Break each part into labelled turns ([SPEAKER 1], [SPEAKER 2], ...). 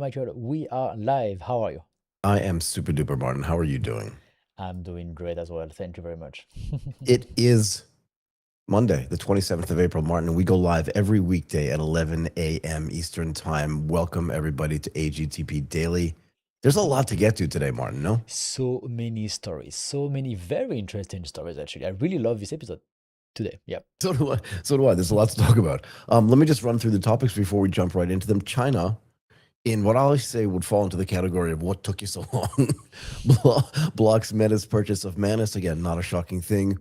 [SPEAKER 1] Michael, we are live. How are you?
[SPEAKER 2] I am super duper, Martin. How are you doing?
[SPEAKER 1] I'm doing great as well. Thank you very much.
[SPEAKER 2] It is Monday, the 27th of April, Martin, and we go live every weekday at 11 a.m. Eastern Time. Welcome, everybody, to AGTP Daily. There's a lot to get to today, Martin, no?
[SPEAKER 1] So many stories, so many very interesting stories, actually. I really love this episode today. Yeah.
[SPEAKER 2] So do I. So do I. There's a lot to talk about. Let me just run through the topics before we jump right into them. China, in what I always say would fall into the category of what took you so long, blocks Meta's purchase of Manus. Again, not a shocking thing.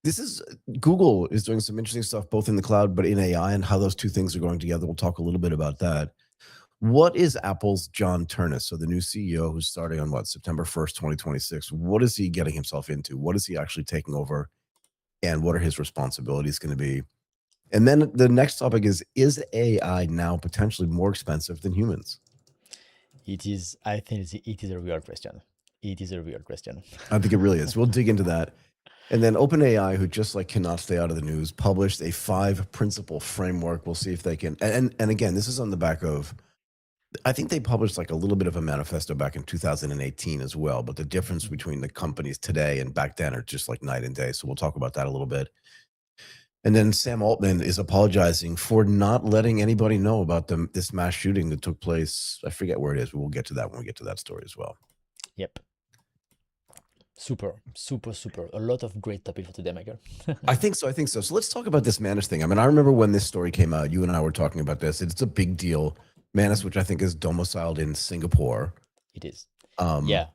[SPEAKER 2] This is Google is doing some interesting stuff both in the cloud but in AI, and how those two things are going together. We'll talk a little bit about that. What is Apple's John Ternus, so the new CEO who's starting on September 1st, 2026? What is he getting himself into? What is he actually taking over? And what are his responsibilities going to be? And then the next topic is AI now potentially more expensive than humans?
[SPEAKER 1] I think it is a real question. It is a real question.
[SPEAKER 2] I think it really is. We'll dig into that. And then OpenAI, who just cannot stay out of the news, published a 5-principle framework. We'll see if they can. And again, this is on the back of, I think they published a little bit of a manifesto back in 2018 as well. But the difference between the companies today and back then are just like night and day. So we'll talk about that a little bit. And then Sam Altman is apologizing for not letting anybody know about this mass shooting that took place. I forget where it is, but we'll get to that when we get to that story as well.
[SPEAKER 1] Yep. Super. A lot of great topics for today, Michael.
[SPEAKER 2] I think so. So let's talk about this Manus thing. I mean, I remember when this story came out, you and I were talking about this. It's a big deal. Manus, which I think is domiciled in Singapore.
[SPEAKER 1] It is.
[SPEAKER 2] Yeah.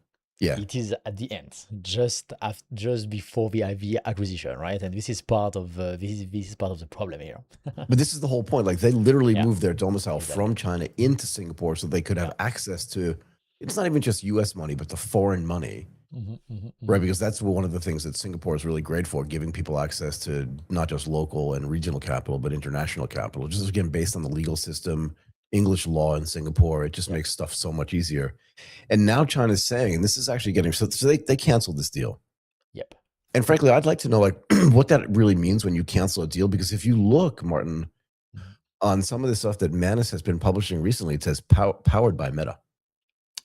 [SPEAKER 1] It is at the end, just before the IV acquisition, right? And this is part of this is part of the problem here.
[SPEAKER 2] But this is the whole point. They literally moved their domicile from China into Singapore so they could have access to. It's not even just U.S. money, but the foreign money. Right, because that's one of the things that Singapore is really great for, giving people access to not just local and regional capital, but international capital. Just again, based on the legal system, English law in Singapore, it just makes stuff so much easier. And now China's saying, and this is actually getting, so they canceled this deal.
[SPEAKER 1] Yep.
[SPEAKER 2] And frankly, I'd like to know what that really means when you cancel a deal, because if you look, Martin, on some of the stuff that Manus has been publishing recently, it says powered by Meta.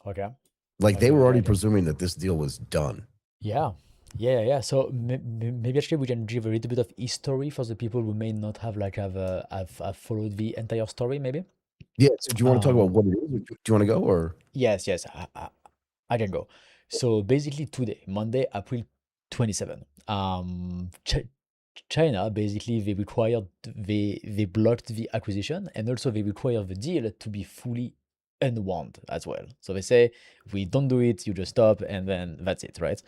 [SPEAKER 1] Okay.
[SPEAKER 2] They were already presuming that this deal was done.
[SPEAKER 1] Yeah. So maybe actually we can give a little bit of history for the people who may not have have followed the entire story, maybe.
[SPEAKER 2] Yeah. So do you want to talk about what it is? Do you want to go or?
[SPEAKER 1] Yes. I can go. So basically today, Monday, April 27, China basically they blocked the acquisition, and also they required the deal to be fully unwound as well. So they say, we don't do it, you just stop, and then that's it, right?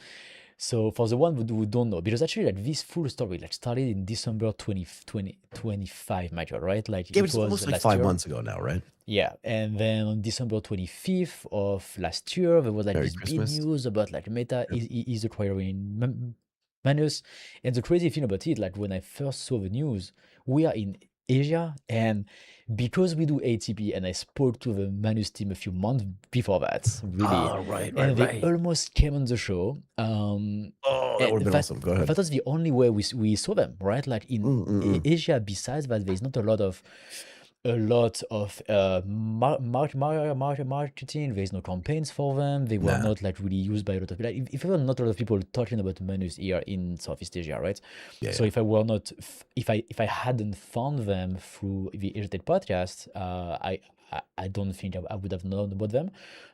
[SPEAKER 1] So for the one who don't know, because actually this full story started in December 2025, Michael, right?
[SPEAKER 2] It was almost 5 months ago now, right?
[SPEAKER 1] Yeah, and then on December 25th of last year, there was this
[SPEAKER 2] Christmas.
[SPEAKER 1] big news about Meta is acquiring Manus. And the crazy thing about it, when I first saw the news, we are in Asia, and because we do ATP, and I spoke to the Manus team a few months before that, really,
[SPEAKER 2] right.
[SPEAKER 1] They almost came on the show.
[SPEAKER 2] That would have been awesome. Go ahead.
[SPEAKER 1] That was the only way we saw them, right? In Asia, besides that, there's not a lot of marketing. There's no campaigns for them. They were not really used by a lot of people. If there were not a lot of people talking about Manus here in Southeast Asia, right?
[SPEAKER 2] Yeah,
[SPEAKER 1] so if I hadn't found them through the AGTP podcast, I don't think I would have known about them.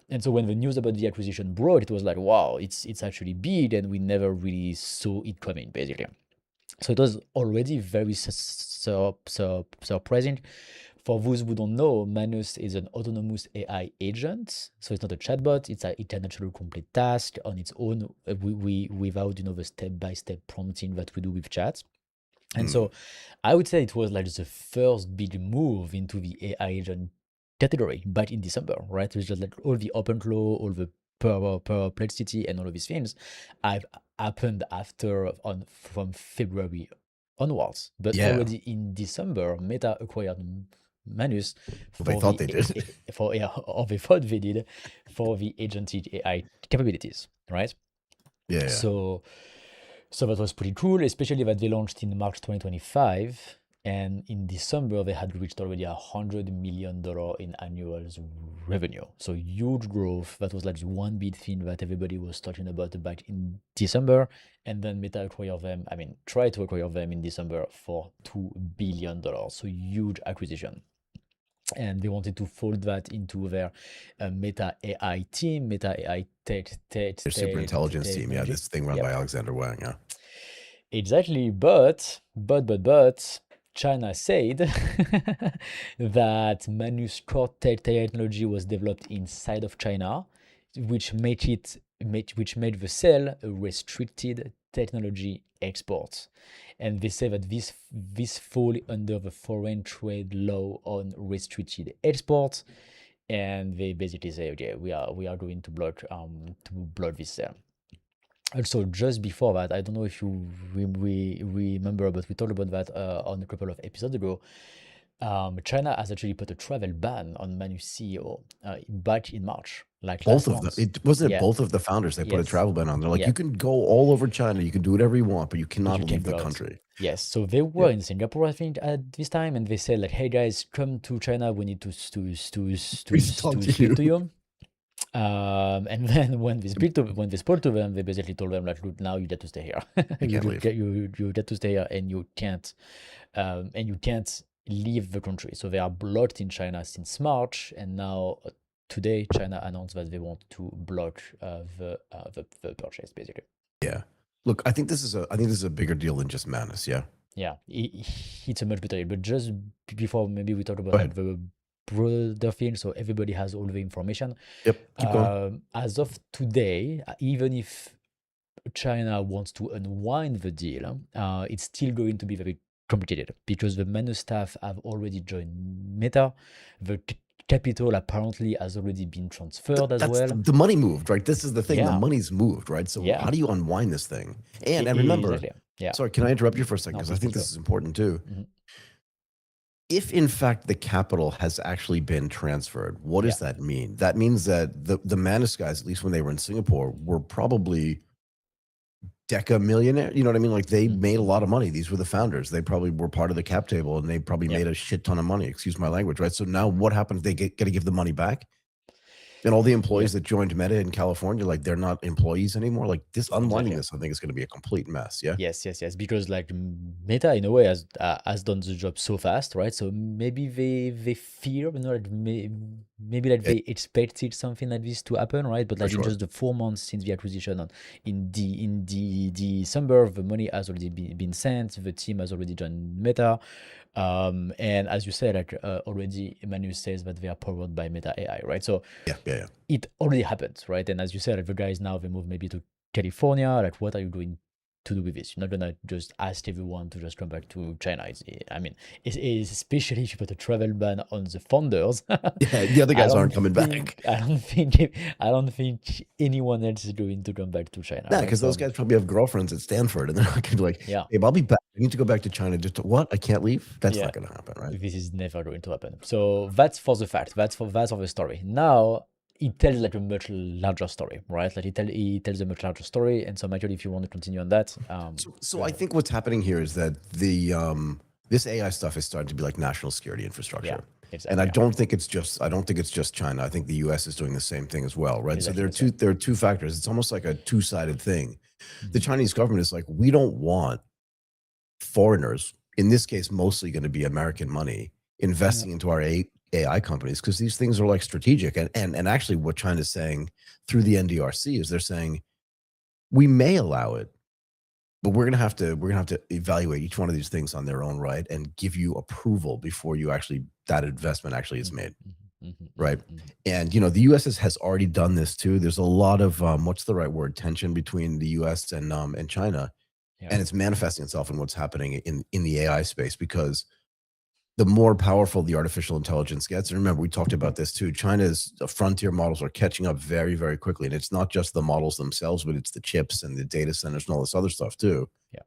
[SPEAKER 1] And so when the news about the acquisition broke, it was wow, it's actually big, and we never really saw it coming, basically. So it was already very surprising. For those who don't know, Manus is an autonomous AI agent. So it's not a chatbot. It can actually complete tasks on its own without the step-by-step prompting that we do with chats. And so I would say it was the first big move into the AI agent category back in December, right? It was just all the OpenClaw, all the perplexity, and all of these things have happened from February onwards. But already in December, Meta acquired Manus
[SPEAKER 2] they thought they did.
[SPEAKER 1] Or they thought they did for the agentic AI capabilities, right? So that was pretty cool, especially that they launched in March 2025. And in December, they had reached already $100 million in annual revenue. So huge growth. That was like the one big thing that everybody was talking about back in December. And then Meta acquired them, tried to acquire them in December for $2 billion. So huge acquisition. And they wanted to fold that into their Meta AI team, Meta AI
[SPEAKER 2] Their super intelligence team. Yeah,
[SPEAKER 1] technology.
[SPEAKER 2] this thing run
[SPEAKER 1] Yep.
[SPEAKER 2] by Alexander Wang. Yeah.
[SPEAKER 1] Exactly, but China said that Manus core technology was developed inside of China, which which made the sale a restricted technology export. And they say that this fall under the foreign trade law on restricted exports, and they basically say, okay, we are going to block this sale. Also, just before that, I don't know if you remember, but we talked about that on a couple of episodes ago. China has actually put a travel ban on Manus CEO back in March, like
[SPEAKER 2] Both
[SPEAKER 1] last
[SPEAKER 2] of them.
[SPEAKER 1] month.
[SPEAKER 2] It wasn't it
[SPEAKER 1] Yeah.
[SPEAKER 2] both of the founders. They put a
[SPEAKER 1] Yes.
[SPEAKER 2] travel ban on. They're like,
[SPEAKER 1] Yeah.
[SPEAKER 2] you can go all over China. You can do whatever you want, but you
[SPEAKER 1] But
[SPEAKER 2] cannot
[SPEAKER 1] you
[SPEAKER 2] leave
[SPEAKER 1] can't
[SPEAKER 2] the
[SPEAKER 1] go out.
[SPEAKER 2] country.
[SPEAKER 1] Yes. So they were in Singapore, I think, at this time, and they said like, "Hey guys, come to China. We need to
[SPEAKER 2] talk to
[SPEAKER 1] speak
[SPEAKER 2] you."
[SPEAKER 1] to you." And then when they spoke to them, they basically told them like, "Look, now you get to stay here.
[SPEAKER 2] You can't leave.
[SPEAKER 1] You get to stay here, and you can't leave the country." So they are blocked in China since March, and now today China announced that they want to block the purchase, basically.
[SPEAKER 2] Yeah. Look, I think this is a bigger deal than just Manus. Yeah.
[SPEAKER 1] Yeah, it's a much better deal. But just before, maybe we talk about
[SPEAKER 2] Go
[SPEAKER 1] like
[SPEAKER 2] ahead.
[SPEAKER 1] the broader field, so everybody has all the information.
[SPEAKER 2] Yep. Keep going.
[SPEAKER 1] As of today, even if China wants to unwind the deal, it's still going to be very complicated because the Manus staff have already joined Meta. The capital apparently has already been transferred as
[SPEAKER 2] That's
[SPEAKER 1] well.
[SPEAKER 2] the money moved, right? This is the thing. The
[SPEAKER 1] Yeah.
[SPEAKER 2] money's moved, right? So
[SPEAKER 1] Yeah.
[SPEAKER 2] how do you unwind this thing? And remember,
[SPEAKER 1] Exactly. Yeah.
[SPEAKER 2] sorry, can I interrupt you for a second?
[SPEAKER 1] No,
[SPEAKER 2] Because I
[SPEAKER 1] please,
[SPEAKER 2] think
[SPEAKER 1] please
[SPEAKER 2] this
[SPEAKER 1] go.
[SPEAKER 2] is important too.
[SPEAKER 1] Mhm.
[SPEAKER 2] If in fact the capital has actually been transferred, what does that mean? That means that the Manus guys, at least when they were in Singapore, were probably deca millionaire. You know what I mean? Like they made a lot of money. These were the founders. They probably were part of the cap table, and they probably
[SPEAKER 1] Yeah.
[SPEAKER 2] made a shit ton of money. Excuse my language, right? So now what happens? They get to give the money back, and all the employees that joined Meta in California, like they're not employees anymore. Like this unwinding
[SPEAKER 1] Exactly.
[SPEAKER 2] this, I think is going to be a complete mess. Yeah.
[SPEAKER 1] Yes. Because like Meta in a way has done the job so fast, right? So maybe they fear, like maybe like they expected something like this to happen, right? But like in just the 4 months since the acquisition, in December, the money has already been sent. The team has already joined Meta, and as you said, like already Manus says that they are powered by Meta AI, right? So
[SPEAKER 2] yeah.
[SPEAKER 1] it already happened, right? And as you said, like, the guys now they move maybe to California. Like, what are you going to do with this? You're not gonna just ask everyone to just come back to China. It's especially if you put a travel ban on the founders.
[SPEAKER 2] Yeah, the other guys aren't coming back.
[SPEAKER 1] I don't think anyone else is going to come back to China.
[SPEAKER 2] Yeah,
[SPEAKER 1] right?
[SPEAKER 2] because those guys probably have girlfriends at Stanford, and they're not going to be like,
[SPEAKER 1] Yeah.
[SPEAKER 2] "Hey, I'll be back. I need to go back to China." Just what? I can't leave. That's not going to happen, right?
[SPEAKER 1] This is never going to happen. So that's for the fact. That's for the story. Now it tells like a much larger story, right? Like it tells a much larger story. And so, Michael, if you want to continue on that,
[SPEAKER 2] So I think what's happening here is that this AI stuff is starting to be like national security infrastructure.
[SPEAKER 1] Exactly.
[SPEAKER 2] And I don't think it's just China. I think the US is doing the same thing as well, right?
[SPEAKER 1] Exactly,
[SPEAKER 2] So there are two factors. It's almost like a two-sided thing. The Chinese government is like, we don't want foreigners, in this case mostly going to be American money, investing into our AI companies, because these things are like strategic. And actually what China's saying through the NDRC is they're saying we may allow it, but we're gonna have to evaluate each one of these things on their own right and give you approval before that investment actually is made. Right. And the US has already done this too. There's a lot of what's the right word, tension between the US and China. And it's manifesting itself in what's happening in the AI space, because the more powerful the artificial intelligence gets, and remember, we talked about this too, China's frontier models are catching up very, very quickly. And it's not just the models themselves, but it's the chips and the data centers and all this other stuff too.
[SPEAKER 1] Yeah.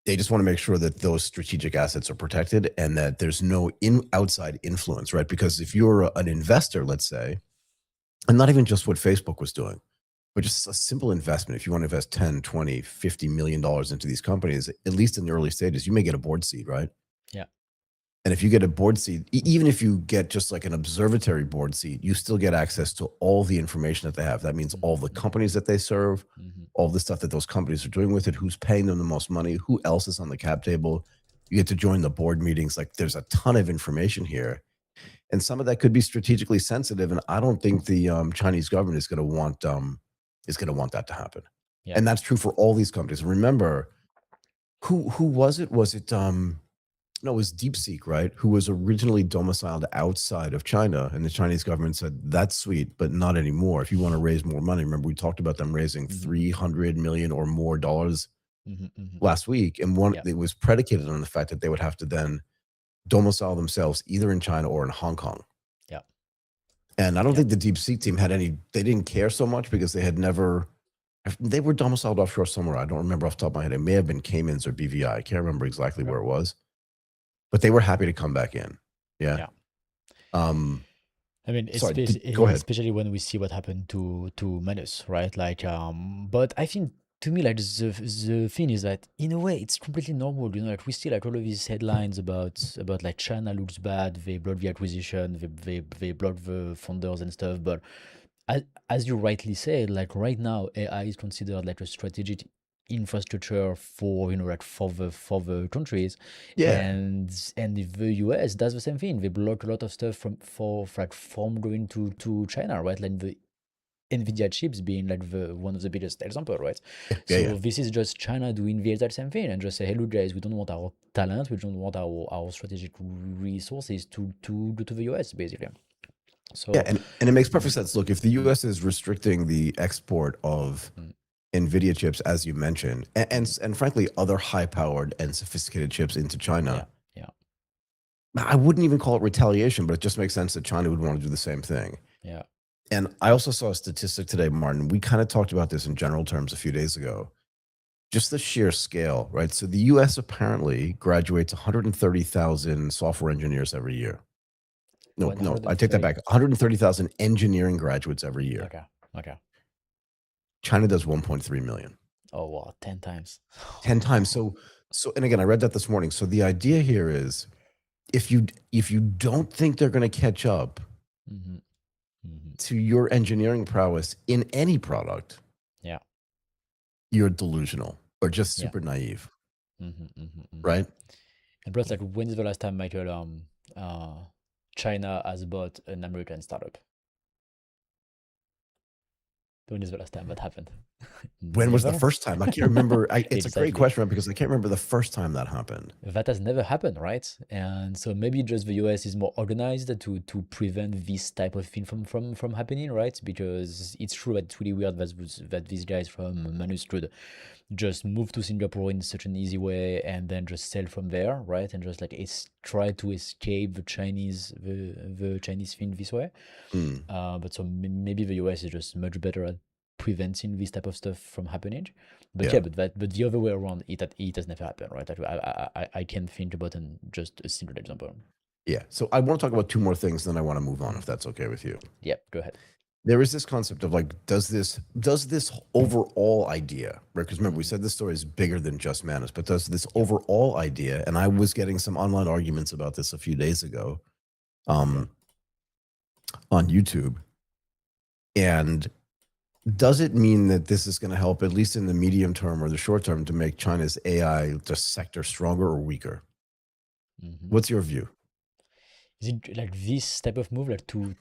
[SPEAKER 2] They just want to make sure that those strategic assets are protected and that there's no outside influence, right? Because if you're an investor, let's say, and not even just what Facebook was doing, but just a simple investment, if you want to invest 10, 20, $50 million into these companies, at least in the early stages, you may get a board seat, right?
[SPEAKER 1] Yeah.
[SPEAKER 2] And if you get a board seat, even if you get just like an observatory board seat, you still get access to all the information that they have. That means all the companies that they serve, all the stuff that those companies are doing with it, who's paying them the most money, who else is on the cap table. You get to join the board meetings. Like there's a ton of information here. And some of that could be strategically sensitive. And I don't think the Chinese government is going to want that to happen.
[SPEAKER 1] Yeah.
[SPEAKER 2] And that's true for all these companies. Remember, who was it? Was it no, it was DeepSeek, right? Who was originally domiciled outside of China, and the Chinese government said that's sweet, but not anymore. If you want to raise more money, remember we talked about them raising $300 million or more dollars last week, and it was predicated on the fact that they would have to then domicile themselves either in China or in Hong Kong.
[SPEAKER 1] Yeah.
[SPEAKER 2] And I don't think the DeepSeek team had any. They didn't care so much because they had never. They were domiciled offshore somewhere. I don't remember off the top of my head. It may have been Caymans or BVI. I can't remember exactly where it was. But they were happy to come back in. Yeah.
[SPEAKER 1] I mean,
[SPEAKER 2] sorry, go ahead.
[SPEAKER 1] Especially when we see what happened to Manus, right? Like, but I think to me, like the thing is that in a way it's completely normal. You know, like we see like all of these headlines about like China looks bad, they block the acquisition, they block the founders and stuff. But as you rightly said, like right now, AI is considered like a strategic infrastructure for like for the countries. And if the US does the same thing, they block a lot of stuff from going to China, right? Like the Nvidia chips being like one of the biggest example, right? This is just China doing the exact same thing and just say, hey, look guys, we don't want our talent, we don't want our strategic resources to go to the US basically. So
[SPEAKER 2] and it makes perfect sense. Look, if the US is restricting the export of Nvidia chips, as you mentioned, and frankly other high-powered and sophisticated chips into China, I wouldn't even call it retaliation, but it just makes sense that China would want to do the same thing. And I also saw a statistic today, Martin. We kind of talked about this in general terms a few days ago. Just the sheer scale, right? So the US apparently graduates 130,000 software engineers every year. No, I take that back. 130,000 engineering graduates every year.
[SPEAKER 1] Okay.
[SPEAKER 2] China does 1.3 million.
[SPEAKER 1] Oh wow, 10 times.
[SPEAKER 2] 10 times. So, and again, I read that this morning. So the idea here is, if you don't think they're going to catch up to your engineering prowess in any product, you're delusional or just super naive, right?
[SPEAKER 1] And plus, like, when is the last time, Michael, China has bought an American startup? When is the last time that happened?
[SPEAKER 2] When was the first time? I can't remember. It's a great question, because I can't remember the first time that happened.
[SPEAKER 1] That has never happened, right? And so maybe just the US is more organized to prevent this type of thing from happening, right? Because it's true that it's really weird that these guys from Manus could just move to Singapore in such an easy way and then just sell from there, right? And just like try to escape the Chinese thing this way. But so maybe the US is just much better at preventing this type of stuff from happening. But but the other way around, it has never happened, right? Like I can think about just a single example.
[SPEAKER 2] Yeah. So I want to talk about two more things, then I want to move on, if that's okay with you.
[SPEAKER 1] Yeah, go ahead.
[SPEAKER 2] There is this concept of like, does this overall idea, right? Because remember, we said this story is bigger than just Manus, but does this overall idea, and I was getting some online arguments about this a few days ago on YouTube, and does it mean that this is going to help, at least in the medium term or the short term, to make China's AI just sector stronger or weaker? What's your view?
[SPEAKER 1] Is it like this type of move, like to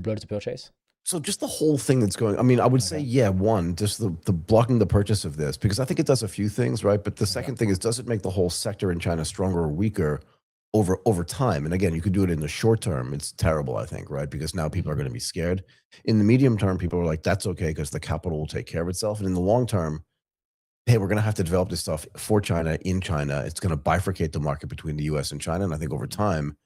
[SPEAKER 1] block the purchase?
[SPEAKER 2] So just the whole thing that's going, I mean, I would say, one, just the blocking the purchase of this, because I think it does a few things, right? But the second thing is, does it make the whole sector in China stronger or weaker over time? And again, you could do it in the short term. It's terrible, I think, right? Because now people are going to be scared. In the medium term, people are like, that's okay, because the capital will take care of itself. And in the long term, hey, we're going to have to develop this stuff for China, in China. It's going to bifurcate the market between the US and China. And I think over time,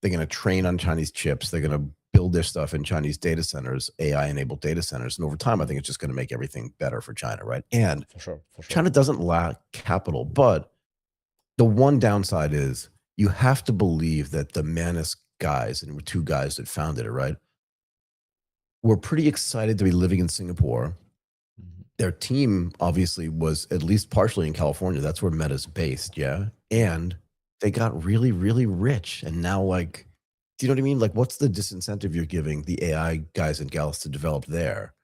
[SPEAKER 2] they're going to train on Chinese chips. They're going to build their stuff in Chinese data centers, AI-enabled data centers. And over time, I think it's just going to make everything better for China, right? And
[SPEAKER 1] for sure.
[SPEAKER 2] China doesn't lack capital. But the one downside is, you have to believe that the Manus guys, and were two guys that founded it, right, were pretty excited to be living in Singapore. Their team obviously was at least partially in California. That's where Meta's based, and they got really, really rich, and now, like, do you know what I mean? Like, what's the disincentive you're giving the AI guys and gals to develop there?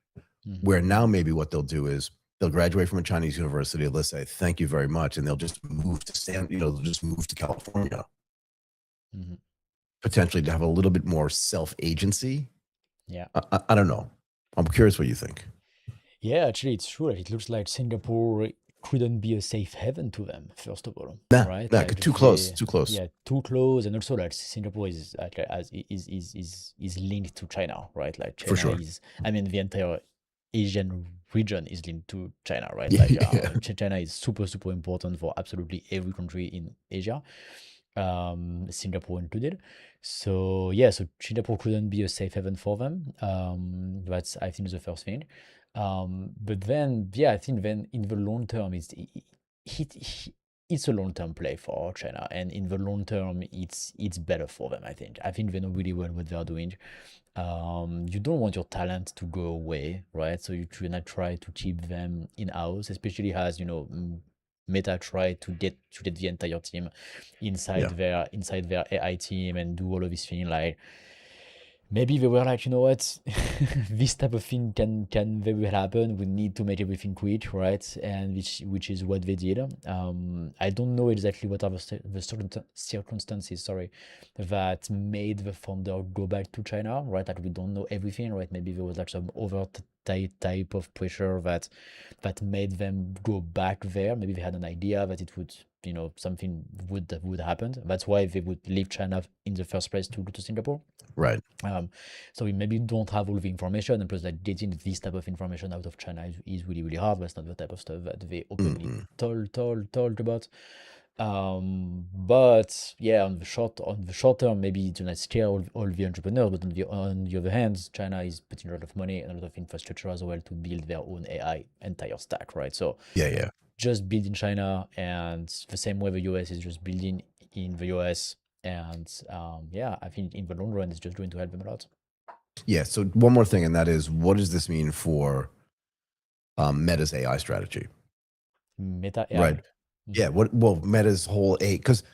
[SPEAKER 2] Where now maybe what they'll do is they'll graduate from a Chinese university, let's say, "Thank you very much," and they'll just move to they'll just move to California,
[SPEAKER 1] Mhm.
[SPEAKER 2] potentially to have a little bit more self-agency.
[SPEAKER 1] Yeah.
[SPEAKER 2] I don't know. I'm curious what you think.
[SPEAKER 1] Yeah, actually, it's true. Like, it looks like Singapore couldn't be a safe haven to them, first of all,
[SPEAKER 2] Nah,
[SPEAKER 1] right?
[SPEAKER 2] nah,
[SPEAKER 1] Like
[SPEAKER 2] too close,
[SPEAKER 1] they,
[SPEAKER 2] too close.
[SPEAKER 1] yeah, too close, and also like Singapore is like is linked to China, right? Like
[SPEAKER 2] For
[SPEAKER 1] China
[SPEAKER 2] sure.
[SPEAKER 1] is, I mean, the entire Asian region is linked to China, right? Like
[SPEAKER 2] Yeah.
[SPEAKER 1] China is super important for absolutely every country in Asia, Singapore included. So yeah, so Singapore couldn't be a safe haven for them. That's I think the first thing. But then yeah, I think then in the long term, it's a long term play for China, and in the long term, it's better for them. I think they know really well what they are doing. You don't want your talent to go away, right? So you try not try to keep them in house, especially as you know. Meta tried to get the entire team
[SPEAKER 2] Yeah.
[SPEAKER 1] inside their AI team and do all of this thing. Like maybe they were like, you know what, this type of thing can very well happen. We need to make everything quick, right? And which is what they did. I don't know exactly what are the certain circumstances, sorry, that made the founder go back to China, right? Like we don't know everything, right? Maybe there was like some over type of pressure that made them go back there. Maybe they had an idea that it would, you know, something would happen. That's why they would leave China in the first place to go to Singapore.
[SPEAKER 2] Right.
[SPEAKER 1] So we maybe don't have all the information, and plus like getting this type of information out of China is really really hard. That's not the type of stuff that they openly
[SPEAKER 2] Mm-mm.
[SPEAKER 1] told about. But yeah, on the short term, maybe to not scare all the entrepreneurs, but on the other hand, China is putting a lot of money and a lot of infrastructure as well to build their own AI entire stack, right? So
[SPEAKER 2] Yeah, yeah.
[SPEAKER 1] just build in China, and the same way the US is just building in the US. And yeah, I think in the long run, it's just going to help them a lot.
[SPEAKER 2] Yeah. So one more thing, and that is, what does this mean for Meta's AI strategy?
[SPEAKER 1] Meta
[SPEAKER 2] Right.
[SPEAKER 1] AI.
[SPEAKER 2] Yeah. Well, Meta's whole because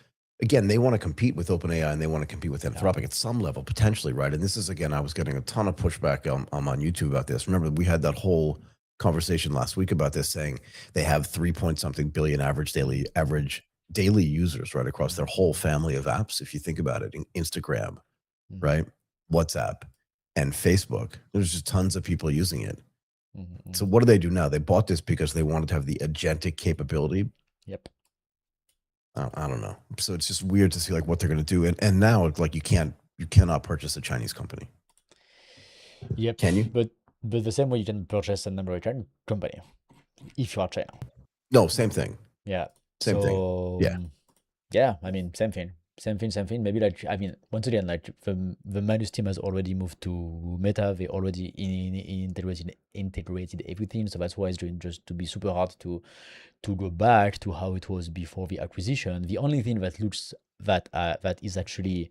[SPEAKER 2] again, they want to compete with OpenAI and they want to compete with
[SPEAKER 1] Yeah.
[SPEAKER 2] Anthropic at some level, potentially, right? And this is again, I was getting a ton of pushback on YouTube about this. Remember, we had that whole conversation last week about this, saying they have 3 point something billion average daily users right across their whole family of apps. If you think about it, Instagram,
[SPEAKER 1] Mhm,
[SPEAKER 2] right, WhatsApp, and Facebook. There's just tons of people using it.
[SPEAKER 1] mhm,
[SPEAKER 2] So
[SPEAKER 1] mhm.
[SPEAKER 2] what do they do now? They bought this because they wanted to have the agentic capability.
[SPEAKER 1] Yep.
[SPEAKER 2] I don't know. So it's just weird to see like what they're going to do. And now it's like you cannot purchase a Chinese company.
[SPEAKER 1] Yep.
[SPEAKER 2] Can you?
[SPEAKER 1] But the same way you can purchase an American company if you are China.
[SPEAKER 2] No, same thing.
[SPEAKER 1] Yeah.
[SPEAKER 2] Same thing.
[SPEAKER 1] So
[SPEAKER 2] Yeah.
[SPEAKER 1] yeah, I mean, same thing. Same thing. Maybe like I mean, once again, like the Manus team has already moved to Meta. They already integrated everything. So that's why it's going just to be super hard to go back to how it was before the acquisition. The only thing that looks that is actually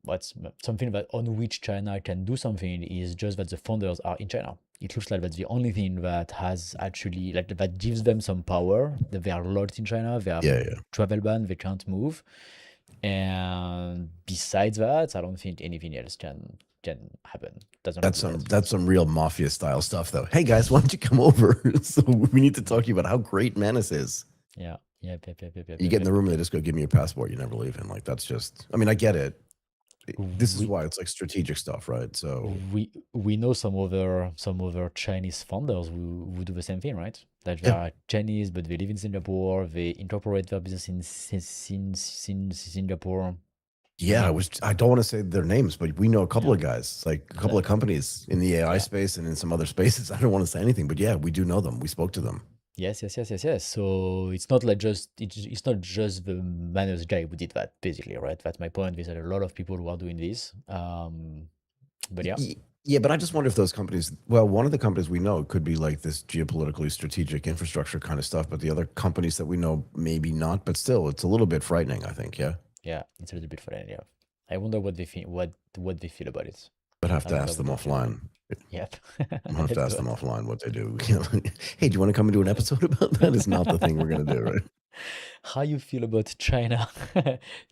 [SPEAKER 1] what's something that on which China can do something is just that the founders are in China. It looks like that's the only thing that has actually like that gives them some power. That they are locked in China. They have
[SPEAKER 2] Yeah. Yeah.
[SPEAKER 1] travel ban. They can't move. And besides that, I don't think anything else can happen. Doesn't look like that.
[SPEAKER 2] That's some real mafia style stuff though. Hey guys, why don't you come over? So we need to talk to you about how great Manus is.
[SPEAKER 1] Yeah. Yep. Yep. Yep. Yep. Yep.
[SPEAKER 2] You
[SPEAKER 1] Yep.
[SPEAKER 2] get in the
[SPEAKER 1] Yep.
[SPEAKER 2] room and they just go, give me your passport. You never leave. And like, that's just, I mean, I get it. This is
[SPEAKER 1] We
[SPEAKER 2] why it's like strategic stuff, right? So
[SPEAKER 1] we know some other Chinese founders who do the same thing, right? That they
[SPEAKER 2] yeah.
[SPEAKER 1] are Chinese, but they live in Singapore. They incorporate their business in Singapore. I
[SPEAKER 2] Yeah,
[SPEAKER 1] mean,
[SPEAKER 2] I don't want to say their names, but we know a couple
[SPEAKER 1] yeah,
[SPEAKER 2] of guys, like a couple of
[SPEAKER 1] exactly.
[SPEAKER 2] companies in the AI
[SPEAKER 1] Yeah.
[SPEAKER 2] space and in some other spaces. I don't want to say anything, but yeah, we do know them. We spoke to them.
[SPEAKER 1] Yes, yes, yes, yes, yes. So it's not like it's not just the Manus guy who did that, basically, right? That's my point. There's a lot of people who are doing this. But yeah,
[SPEAKER 2] Yeah, but I just wonder if those companies, well, one of the companies we know could be like this geopolitically strategic infrastructure kind of stuff, but the other companies that we know, maybe not, but still, it's a little bit frightening, I think. Yeah.
[SPEAKER 1] yeah, it's a little bit funny. Yeah, I wonder what they think, what they feel about it.
[SPEAKER 2] But I have
[SPEAKER 1] I
[SPEAKER 2] to
[SPEAKER 1] wonder
[SPEAKER 2] ask them
[SPEAKER 1] what they feel.
[SPEAKER 2] offline.
[SPEAKER 1] Yep.
[SPEAKER 2] I'm gonna have to
[SPEAKER 1] Let's do
[SPEAKER 2] ask them
[SPEAKER 1] it.
[SPEAKER 2] offline what they do. Hey, do you want to come and do an episode about that? Is not the thing we're gonna do, right?
[SPEAKER 1] How you feel about China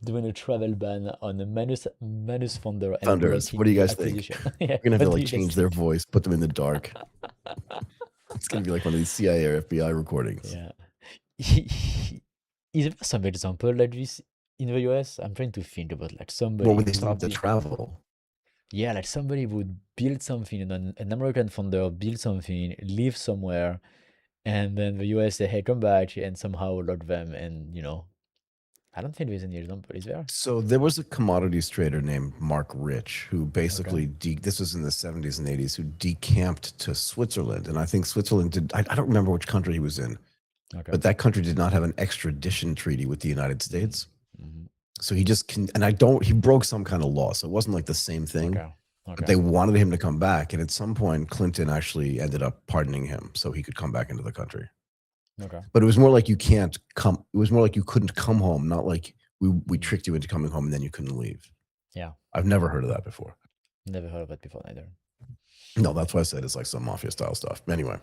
[SPEAKER 1] doing a travel ban on the Manus founder and
[SPEAKER 2] Founders, what do
[SPEAKER 1] blocking
[SPEAKER 2] you
[SPEAKER 1] the
[SPEAKER 2] guys think?
[SPEAKER 1] acquisition? Yeah,
[SPEAKER 2] We're gonna have to
[SPEAKER 1] what do
[SPEAKER 2] like
[SPEAKER 1] you guys
[SPEAKER 2] change their
[SPEAKER 1] think?
[SPEAKER 2] voice, put them in the dark. It's gonna be like one of these CIA or FBI recordings.
[SPEAKER 1] Yeah. Is there some example like this in the US? I'm trying to think about like
[SPEAKER 2] Well,
[SPEAKER 1] somebody
[SPEAKER 2] when they
[SPEAKER 1] who
[SPEAKER 2] stop the
[SPEAKER 1] did,
[SPEAKER 2] travel.
[SPEAKER 1] yeah, like somebody would build something and an American founder build something, live somewhere, and then the US say, hey, come back, and somehow lock them. And, I don't think there's any example, is there?
[SPEAKER 2] So there was a commodities trader named Mark Rich who
[SPEAKER 1] Okay.
[SPEAKER 2] basically this was in the 70s and 80s who decamped to Switzerland, and I think Switzerland did. I don't remember which country he was in,
[SPEAKER 1] Okay.
[SPEAKER 2] but that country did not have an extradition treaty with the United States.
[SPEAKER 1] Hmm.
[SPEAKER 2] So he just can, and I don't. He broke some kind of law, so it wasn't like the same thing.
[SPEAKER 1] Okay.
[SPEAKER 2] But
[SPEAKER 1] Okay.
[SPEAKER 2] they wanted him to come back, and at some point, Clinton actually ended up pardoning him so he could come back into the country.
[SPEAKER 1] Okay.
[SPEAKER 2] But it was more like you can't come. It was more like you couldn't come home, not like we
[SPEAKER 1] Mm.
[SPEAKER 2] tricked you into coming home and then you couldn't leave.
[SPEAKER 1] Yeah.
[SPEAKER 2] I've never heard of that before.
[SPEAKER 1] Never heard of it before either.
[SPEAKER 2] No, that's why I said it's like some mafia style stuff. Anyway,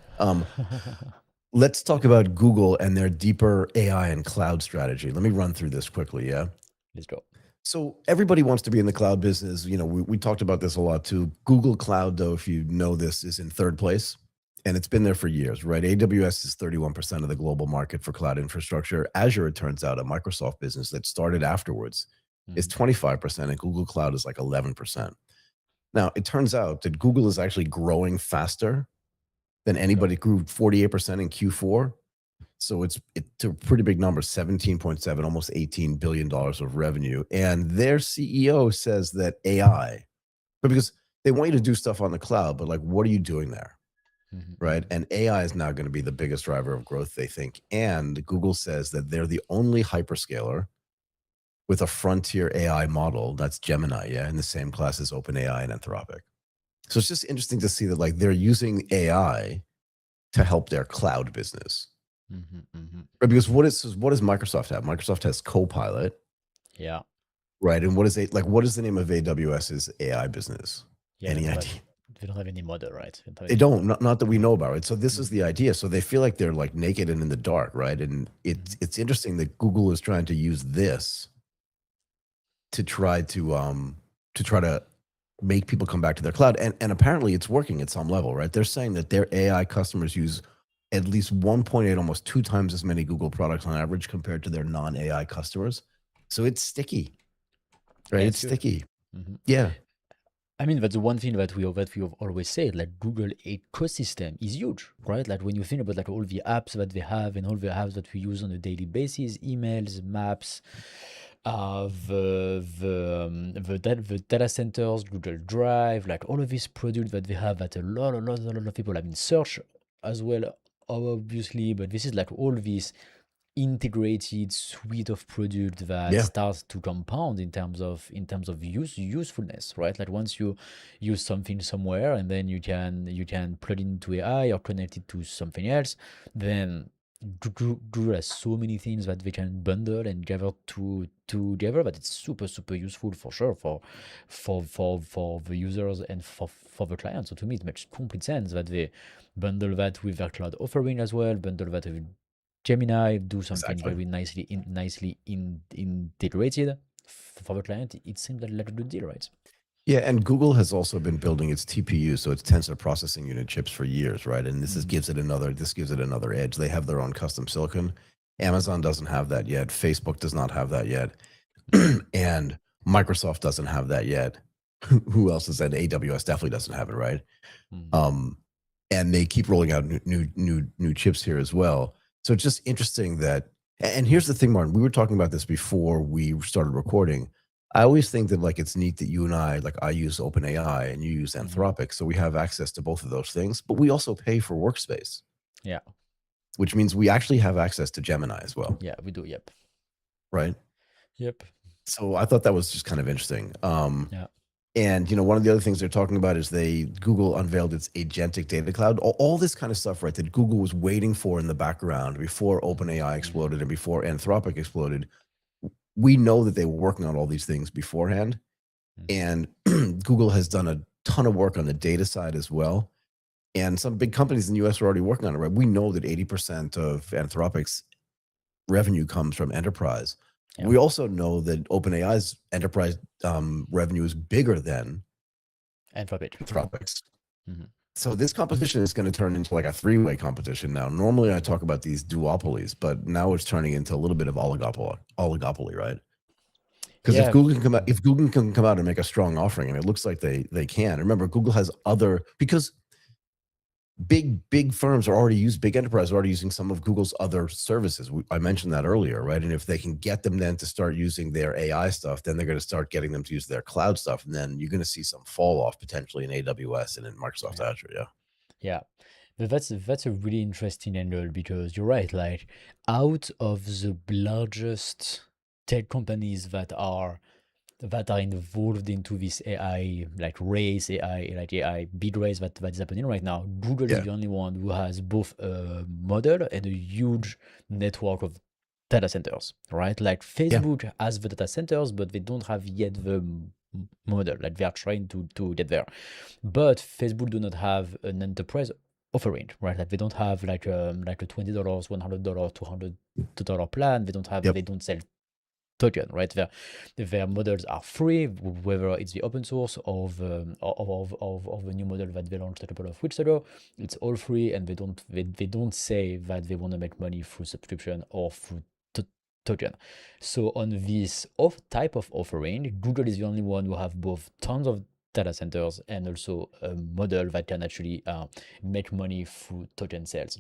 [SPEAKER 2] let's talk about Google and their deeper AI and cloud strategy. Let me run through this quickly. Yeah.
[SPEAKER 1] Let's go.
[SPEAKER 2] So everybody wants to be in the cloud business. You know, we talked about this a lot too. Google Cloud, though, if you know this, is in third place. And it's been there for years, right? AWS is 31% of the global market for cloud infrastructure. Azure, it turns out, a Microsoft business that started afterwards, is 25%, and Google Cloud is like 11%. Now, it turns out that Google is actually growing faster than anybody. Grew 48% in Q4. So it's a pretty big number, 17.7, almost $18 billion of revenue. And their CEO says that AI, but because they want you to do stuff on the cloud, but like, what are you doing there? Right. And AI is now going to be the biggest driver of growth, they think. And Google says that they're the only hyperscaler with a frontier AI model that's Gemini, in the same class as OpenAI and Anthropic. So it's just interesting to see that like they're using AI to help their cloud business. Right, because what does Microsoft have? Microsoft has Copilot.
[SPEAKER 1] Yeah.
[SPEAKER 2] Right. And what is the name of AWS's AI business?
[SPEAKER 1] Yeah.
[SPEAKER 2] Any idea?
[SPEAKER 1] They don't have any model, right?
[SPEAKER 2] They don't, not that we know about it. So this is the idea. So they feel like they're like naked and in the dark, right? And it's interesting that Google is trying to use this to try to make people come back to their cloud. And apparently it's working at some level, right? They're saying that their AI customers use at least 1.8, almost 2 times as many Google products on average compared to their non-AI customers. So it's sticky, right?
[SPEAKER 1] Yeah,
[SPEAKER 2] It's
[SPEAKER 1] it's good.
[SPEAKER 2] sticky. Yeah.
[SPEAKER 1] I mean, that's the one thing that we have always said. Like Google ecosystem is huge, right? Like when you think about like all the apps that they have and all the apps that we use on a daily basis, emails, maps, the data centers, Google Drive, like all of these products that they have that a lot of people have in search as well, obviously. But this is like all these integrated suite of product that
[SPEAKER 2] Yeah.
[SPEAKER 1] starts to compound in terms of usefulness, right? Like once you use something somewhere and then you can plug into AI or connect it to something else, then Google has so many things that they can bundle and gather together that it's super useful for sure for the users and for the clients. So to me, it makes complete sense that they bundle that with their cloud offering as well, bundle that with Gemini, do something
[SPEAKER 2] Exactly.
[SPEAKER 1] very nicely integrated for the client. It seems like a good deal, right?
[SPEAKER 2] Yeah, and Google has also been building its TPU, so its tensor processing unit chips for years, right? And this gives it another edge. They have their own custom silicon. Amazon doesn't have that yet. Facebook does not have that yet. And Microsoft doesn't have that yet. Who else is that? AWS definitely doesn't have it, right? And they keep rolling out new chips here as well. So it's just interesting that, and here's the thing, Martin, we were talking about this before we started recording. I always think that like it's neat that you and I, like I use OpenAI and you use Anthropic, so we have access to both of those things, but we also pay for workspace.
[SPEAKER 1] Yeah.
[SPEAKER 2] Which means we actually have access to Gemini as well.
[SPEAKER 1] Yeah, we do. Yep.
[SPEAKER 2] Right.
[SPEAKER 1] Yep.
[SPEAKER 2] So I thought that was just kind of interesting.
[SPEAKER 1] Yeah.
[SPEAKER 2] And one of the other things they're talking about is Google unveiled its agentic data cloud. All this kind of stuff, right? That Google was waiting for in the background before OpenAI exploded and before Anthropic exploded. We know that they were working on all these things beforehand, and Google has done a ton of work on the data side as well. And some big companies in the US are already working on it, right? We know that 80% of Anthropic's revenue comes from enterprise.
[SPEAKER 1] Yeah.
[SPEAKER 2] We also know that OpenAI's enterprise revenue is bigger than
[SPEAKER 1] Anthropic.
[SPEAKER 2] Anthropic's.
[SPEAKER 1] Mm-hmm.
[SPEAKER 2] So this competition is going to turn into like a three-way competition now. Normally I talk about these duopolies, but now it's turning into a little bit of oligopoly, right? Because if
[SPEAKER 1] Yeah.
[SPEAKER 2] Google can come out and make a strong offering, and it looks like they can. Remember, Google has other, because big firms big enterprises are already using some of Google's other services. I mentioned that earlier, right? And if they can get them then to start using their AI stuff, then they're going to start getting them to use their cloud stuff, and then you're going to see some fall off potentially in AWS and in Microsoft
[SPEAKER 1] Yeah.
[SPEAKER 2] Azure. Yeah.
[SPEAKER 1] Yeah. But that's a really interesting angle because you're right. Like, out of the largest tech companies that are involved into this AI, like race, AI big race that is happening right now, Google is
[SPEAKER 2] Yeah.
[SPEAKER 1] the only one who has both a model and a huge network of data centers, right? Like
[SPEAKER 2] Yeah.
[SPEAKER 1] Facebook has the data centers, but they don't have yet the model. Like they are trying to get there. But Facebook do not have an enterprise offering, right? Like they don't have like a $20, $100, $200 plan.
[SPEAKER 2] Yep.
[SPEAKER 1] They don't sell token, right? Their models are free, whether it's the open source of a new model that they launched a couple of weeks ago. It's all free, and they don't say that they want to make money through subscription or through token. So on this type of offering, Google is the only one who have both tons of data centers and also a model that can actually make money through token sales.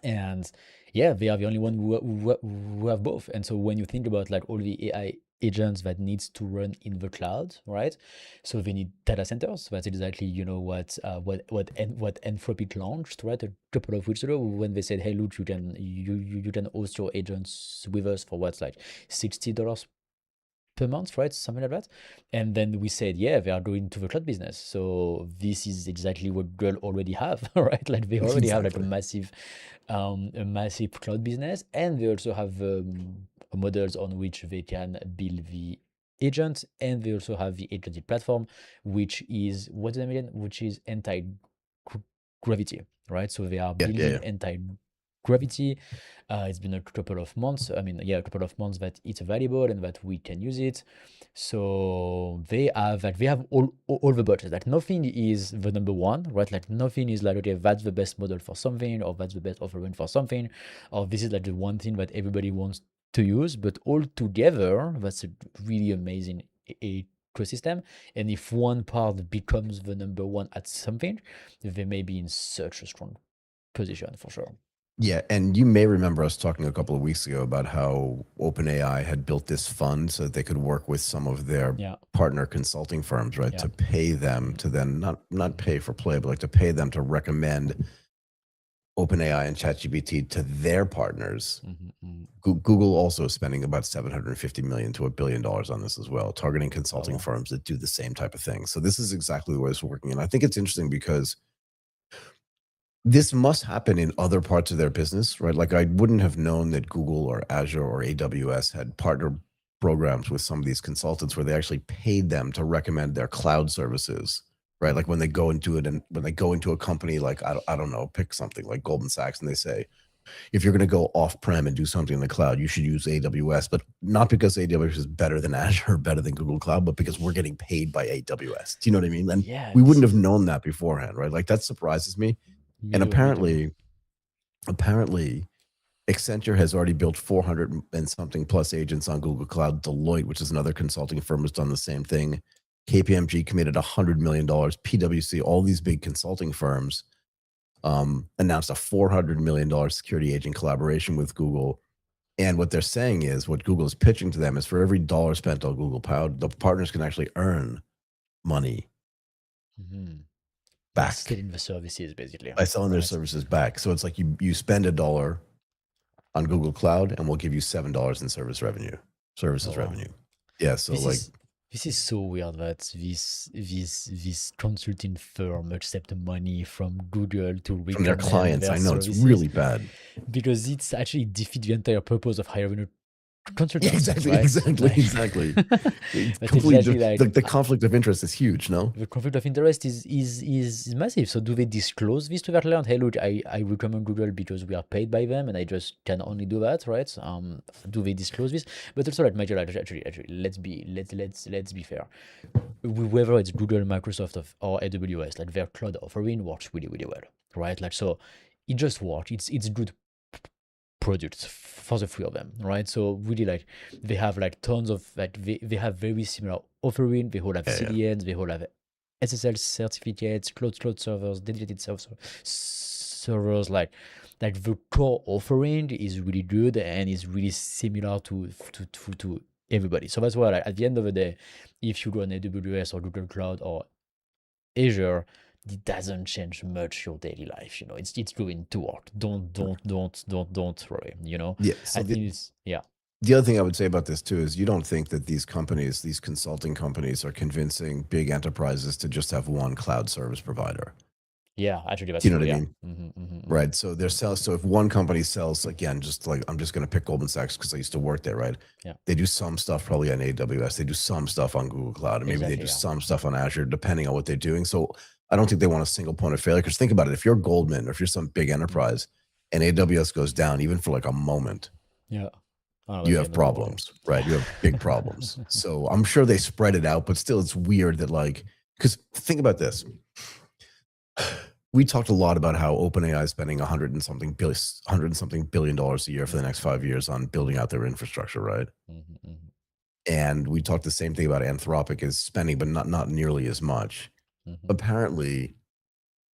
[SPEAKER 1] And yeah, they are the only one who have both. And so when you think about like all the AI agents that needs to run in the cloud, right? So they need data centers. That's exactly what Anthropic launched, right, a couple of weeks ago, when they said, hey, look, you can host your agents with us for what's like $60 per month, right? Something like that. And then we said, yeah, they are going to the cloud business. So this is exactly what Google already have, right? Like they already have like
[SPEAKER 2] Exactly.
[SPEAKER 1] a massive cloud business, and they also have models on which they can build the agents, and they also have the agentic platform, which is what is the name again? Which is anti-gravity, right? So they are
[SPEAKER 2] Yeah. Yeah.
[SPEAKER 1] building
[SPEAKER 2] Yeah.
[SPEAKER 1] anti-gravity. It's been a couple of months. I mean, yeah, a couple of months that it's available and that we can use it. So they have all the budgets. Like nothing is the number one, right? Like nothing is like, okay, that's the best model for something, or that's the best offering for something, or this is like the one thing that everybody wants to use. But all together, that's a really amazing ecosystem. And if one part becomes the number one at something, they may be in such a strong position for sure.
[SPEAKER 2] Yeah, and you may remember us talking a couple of weeks ago about how OpenAI had built this fund so that they could work with some of their
[SPEAKER 1] Yeah.
[SPEAKER 2] partner consulting firms, right,
[SPEAKER 1] Yeah.
[SPEAKER 2] to pay them to then not pay for play, but like to pay them to recommend OpenAI and ChatGPT to their partners. Google also is spending about $750 million to $1 billion on this as well, targeting consulting firms that do the same type of thing. So this is exactly the way it's working, and I think it's interesting because this must happen in other parts of their business, right? Like I wouldn't have known that Google or Azure or AWS had partner programs with some of these consultants where they actually paid them to recommend their cloud services, right? Like when they go into it, and when they go into a company like, I don't know, pick something like Goldman Sachs, and they say, if you're going to go off-prem and do something in the cloud, you should use AWS, but not because AWS is better than Azure or better than Google Cloud, but because we're getting paid by AWS. Do you know what I mean? And
[SPEAKER 1] Yeah,
[SPEAKER 2] we wouldn't have known that beforehand, right? Like that surprises me. And
[SPEAKER 1] me too.
[SPEAKER 2] apparently, Accenture has already built 400 and something plus agents on Google Cloud. Deloitte, which is another consulting firm, has done the same thing. KPMG committed $100 million. PwC, all these big consulting firms announced a $400 million security agent collaboration with Google. And what they're saying is, what Google is pitching to them is, for every dollar spent on Google Cloud, the partners can actually earn money
[SPEAKER 1] By
[SPEAKER 2] back
[SPEAKER 1] selling the services, basically,
[SPEAKER 2] by selling their
[SPEAKER 1] right?
[SPEAKER 2] services back. So it's like you spend $1 on Google Cloud, and we'll give you $7 in services
[SPEAKER 1] Wow.
[SPEAKER 2] revenue. Yeah. So
[SPEAKER 1] This
[SPEAKER 2] like,
[SPEAKER 1] is this is so weird that this consulting firm accept money from Google to
[SPEAKER 2] from their
[SPEAKER 1] recommend
[SPEAKER 2] clients,
[SPEAKER 1] their
[SPEAKER 2] I know it's
[SPEAKER 1] services,
[SPEAKER 2] really bad.
[SPEAKER 1] because it's actually defeat the entire purpose of hiring a consultants,
[SPEAKER 2] exactly,
[SPEAKER 1] right?
[SPEAKER 2] exactly,
[SPEAKER 1] Like,
[SPEAKER 2] exactly. It's
[SPEAKER 1] but
[SPEAKER 2] completely
[SPEAKER 1] exactly like
[SPEAKER 2] the conflict of interest is huge. No.
[SPEAKER 1] the conflict of interest is massive. So do they disclose this to their client? Hey, look, I recommend Google because we are paid by them, and I just can only do that, right? Do they disclose this? But also, like, Michael, actually, let's be fair. Whether it's Google, Microsoft, or AWS, like their cloud offering works really, really well, right? Like, so it just works. It's good products for the three of them, right? So really, like, they have like tons of like they have very similar offering. They all have
[SPEAKER 2] Yeah, yeah.
[SPEAKER 1] CDNs, they all have SSL certificates, cloud servers, dedicated servers. Like the core offering is really good and is really similar to everybody. So that's why, like, at the end of the day, if you go on AWS or Google Cloud or Azure, it doesn't change much your daily life. It's going to work. Don't worry.
[SPEAKER 2] Yeah.
[SPEAKER 1] I
[SPEAKER 2] So
[SPEAKER 1] think it's, yeah,
[SPEAKER 2] the other thing I would say about this too is you don't think that these companies, these consulting companies, are convincing big enterprises to just have one cloud service provider.
[SPEAKER 1] yeah. Actually,
[SPEAKER 2] Do
[SPEAKER 1] that's
[SPEAKER 2] you know
[SPEAKER 1] true.
[SPEAKER 2] what I
[SPEAKER 1] Yeah.
[SPEAKER 2] mean?
[SPEAKER 1] Mm-hmm.
[SPEAKER 2] Right. So so if one company sells, again, just like I'm just going to pick Goldman Sachs because I used to work there, right?
[SPEAKER 1] Yeah.
[SPEAKER 2] They do some stuff probably on AWS. They do some stuff on Google Cloud, and maybe they
[SPEAKER 1] Exactly.
[SPEAKER 2] do
[SPEAKER 1] Yeah.
[SPEAKER 2] some stuff on Azure, depending on what they're doing. So I don't think they want a single point of failure. Because think about it, if you're Goldman or if you're some big enterprise and AWS goes down, even for like a moment,
[SPEAKER 1] Yeah. Oh,
[SPEAKER 2] you
[SPEAKER 1] that's the
[SPEAKER 2] have
[SPEAKER 1] end of the world.
[SPEAKER 2] problems, right? You have big problems. So I'm sure they spread it out, but still, it's weird that, like, because think about this. We talked a lot about how OpenAI is spending $100 and something billion a year for the next 5 years on building out their infrastructure, right?
[SPEAKER 1] Mm-hmm.
[SPEAKER 2] And we talked the same thing about Anthropic is spending, but not nearly as much.
[SPEAKER 1] Mm-hmm.
[SPEAKER 2] Apparently,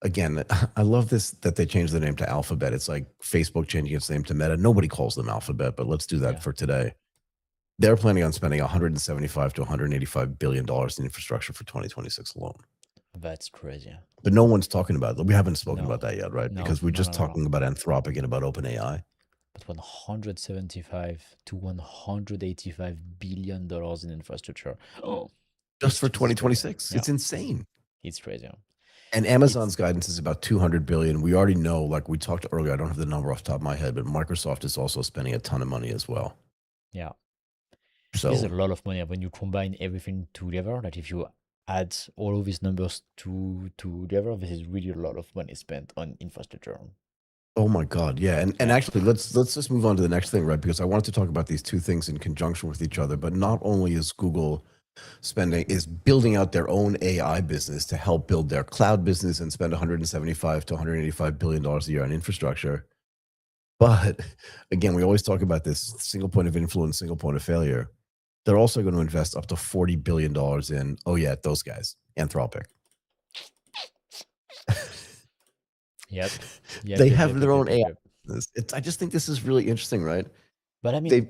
[SPEAKER 2] again, I love this that they changed the name to Alphabet. It's like Facebook changing its name to Meta. Nobody calls them Alphabet, but let's do that
[SPEAKER 1] Yeah.
[SPEAKER 2] for today. They're planning on spending $175 to $185 billion in infrastructure for 2026 alone.
[SPEAKER 1] That's crazy.
[SPEAKER 2] But no one's talking about it. We haven't spoken
[SPEAKER 1] No.
[SPEAKER 2] about that yet, right?
[SPEAKER 1] No.
[SPEAKER 2] Because we're just
[SPEAKER 1] No.
[SPEAKER 2] talking about Anthropic and about OpenAI.
[SPEAKER 1] But 175 to $185 billion in infrastructure. Oh,
[SPEAKER 2] Just for
[SPEAKER 1] it's crazy.
[SPEAKER 2] 2026.
[SPEAKER 1] Yeah.
[SPEAKER 2] It's insane.
[SPEAKER 1] It's crazy.
[SPEAKER 2] And Amazon's guidance is about 200 billion. We already know, like we talked earlier, I don't have the number off the top of my head, but Microsoft is also spending a ton of money as well.
[SPEAKER 1] Yeah.
[SPEAKER 2] So
[SPEAKER 1] This is a lot of money when you combine everything together. Like, if you add all of these numbers together, this is really a lot of money spent on infrastructure.
[SPEAKER 2] oh my God, yeah. And actually let's just move on to the next thing, right? Because I wanted to talk about these two things in conjunction with each other. But not only is Google building out their own AI business to help build their cloud business and spend 175 to 185 billion dollars a year on infrastructure. But again, we always talk about this single point of influence, single point of failure. They're also going to invest up to $40 billion in, oh yeah, those guys, Anthropic.
[SPEAKER 1] Yep.
[SPEAKER 2] They have their own AI business. I just think this is really interesting, right?
[SPEAKER 1] But I mean,
[SPEAKER 2] They go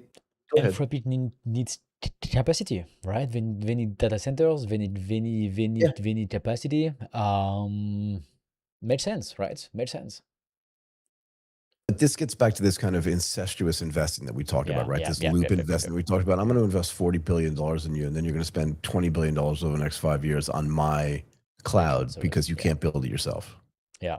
[SPEAKER 2] ahead.
[SPEAKER 1] Anthropic needs capacity, right? They need data centers, they need capacity. Made sense, right? Made sense.
[SPEAKER 2] But this gets back to this kind of incestuous investing that we talked about, right? This loop investing that we talked about. I'm going to invest $40 billion in you, and then you're going to spend $20 billion over the next 5 years on my cloud because you can't build it yourself.
[SPEAKER 1] Yeah.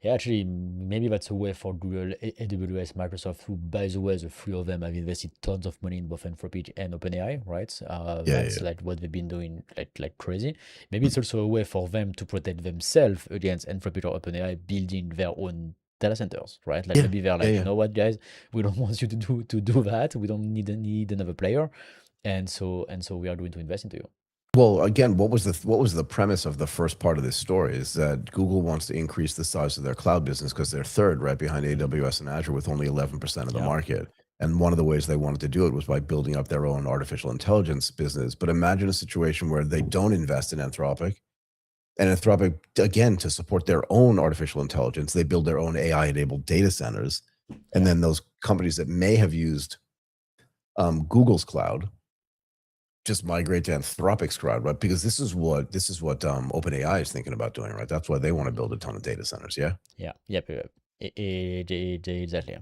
[SPEAKER 1] Yeah, actually, maybe that's a way for Google, AWS, Microsoft, who, by the way, the three of them have invested tons of money in both Anthropic and OpenAI, right? That's like what they've been doing like crazy. Maybe it's also a way for them to protect themselves against Anthropic or OpenAI building their own data centers, right? Like, maybe they're like, you know what, guys, we don't want you to do that. We don't need another player, and so we are going to invest into you.
[SPEAKER 2] Well, again, what was the premise of the first part of this story is that Google wants to increase the size of their cloud business because they're third right behind AWS and Azure with only 11% of the market. And one of the ways they wanted to do it was by building up their own artificial intelligence business. But imagine a situation where they don't invest in Anthropic. And Anthropic, again, to support their own artificial intelligence, they build their own AI-enabled data centers. And then those companies that may have used Google's cloud just migrate to Anthropic's cloud, right? Because this is what OpenAI is thinking about doing, right? That's why they want to build a ton of data centers. Yeah.
[SPEAKER 1] Yeah. Yep. Exactly.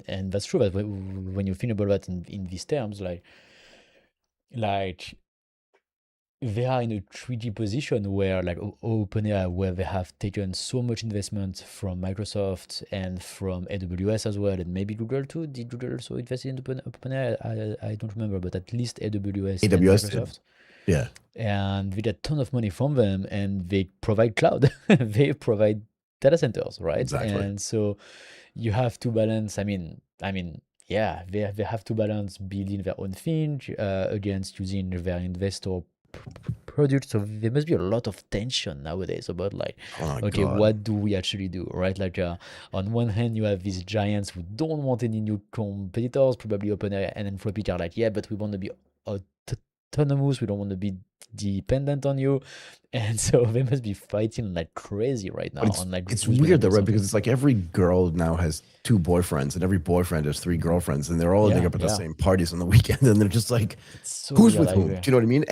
[SPEAKER 1] And that's true. But when you think about that in these terms, like they are in a tricky position where, like OpenAI, where they have taken so much investment from Microsoft and from AWS as well, and maybe Google too. Did Google also invest in OpenAI? I don't remember, but at least AWS and
[SPEAKER 2] AWS did.
[SPEAKER 1] Microsoft.
[SPEAKER 2] Yeah,
[SPEAKER 1] And we get a ton of money from them, and they provide cloud. They provide data centers, right?
[SPEAKER 2] exactly.
[SPEAKER 1] And so you have to balance. Yeah, they have to balance building their own thing against using their investor product. So there must be a lot of tension nowadays about, like,
[SPEAKER 2] Oh my
[SPEAKER 1] okay,
[SPEAKER 2] God.
[SPEAKER 1] what do we actually do, right? Like, on one hand, you have these giants who don't want any new competitors, probably OpenAI and Anthropic are like, yeah, but we want to be autonomous. We don't want to be dependent on you, and so they must be fighting like crazy right
[SPEAKER 2] But
[SPEAKER 1] now
[SPEAKER 2] it's
[SPEAKER 1] on, like,
[SPEAKER 2] it's
[SPEAKER 1] who's gonna
[SPEAKER 2] weird though,
[SPEAKER 1] build
[SPEAKER 2] right? Because
[SPEAKER 1] something.
[SPEAKER 2] it's like every girl now has two boyfriends, and every boyfriend has three
[SPEAKER 1] Mhm.
[SPEAKER 2] girlfriends, and they're all ending
[SPEAKER 1] Yeah,
[SPEAKER 2] up at the
[SPEAKER 1] yeah,
[SPEAKER 2] same parties on the weekend, and they're just like,
[SPEAKER 1] it's so
[SPEAKER 2] who's
[SPEAKER 1] weird.
[SPEAKER 2] with
[SPEAKER 1] I
[SPEAKER 2] whom? Do
[SPEAKER 1] agree.
[SPEAKER 2] you know what I mean?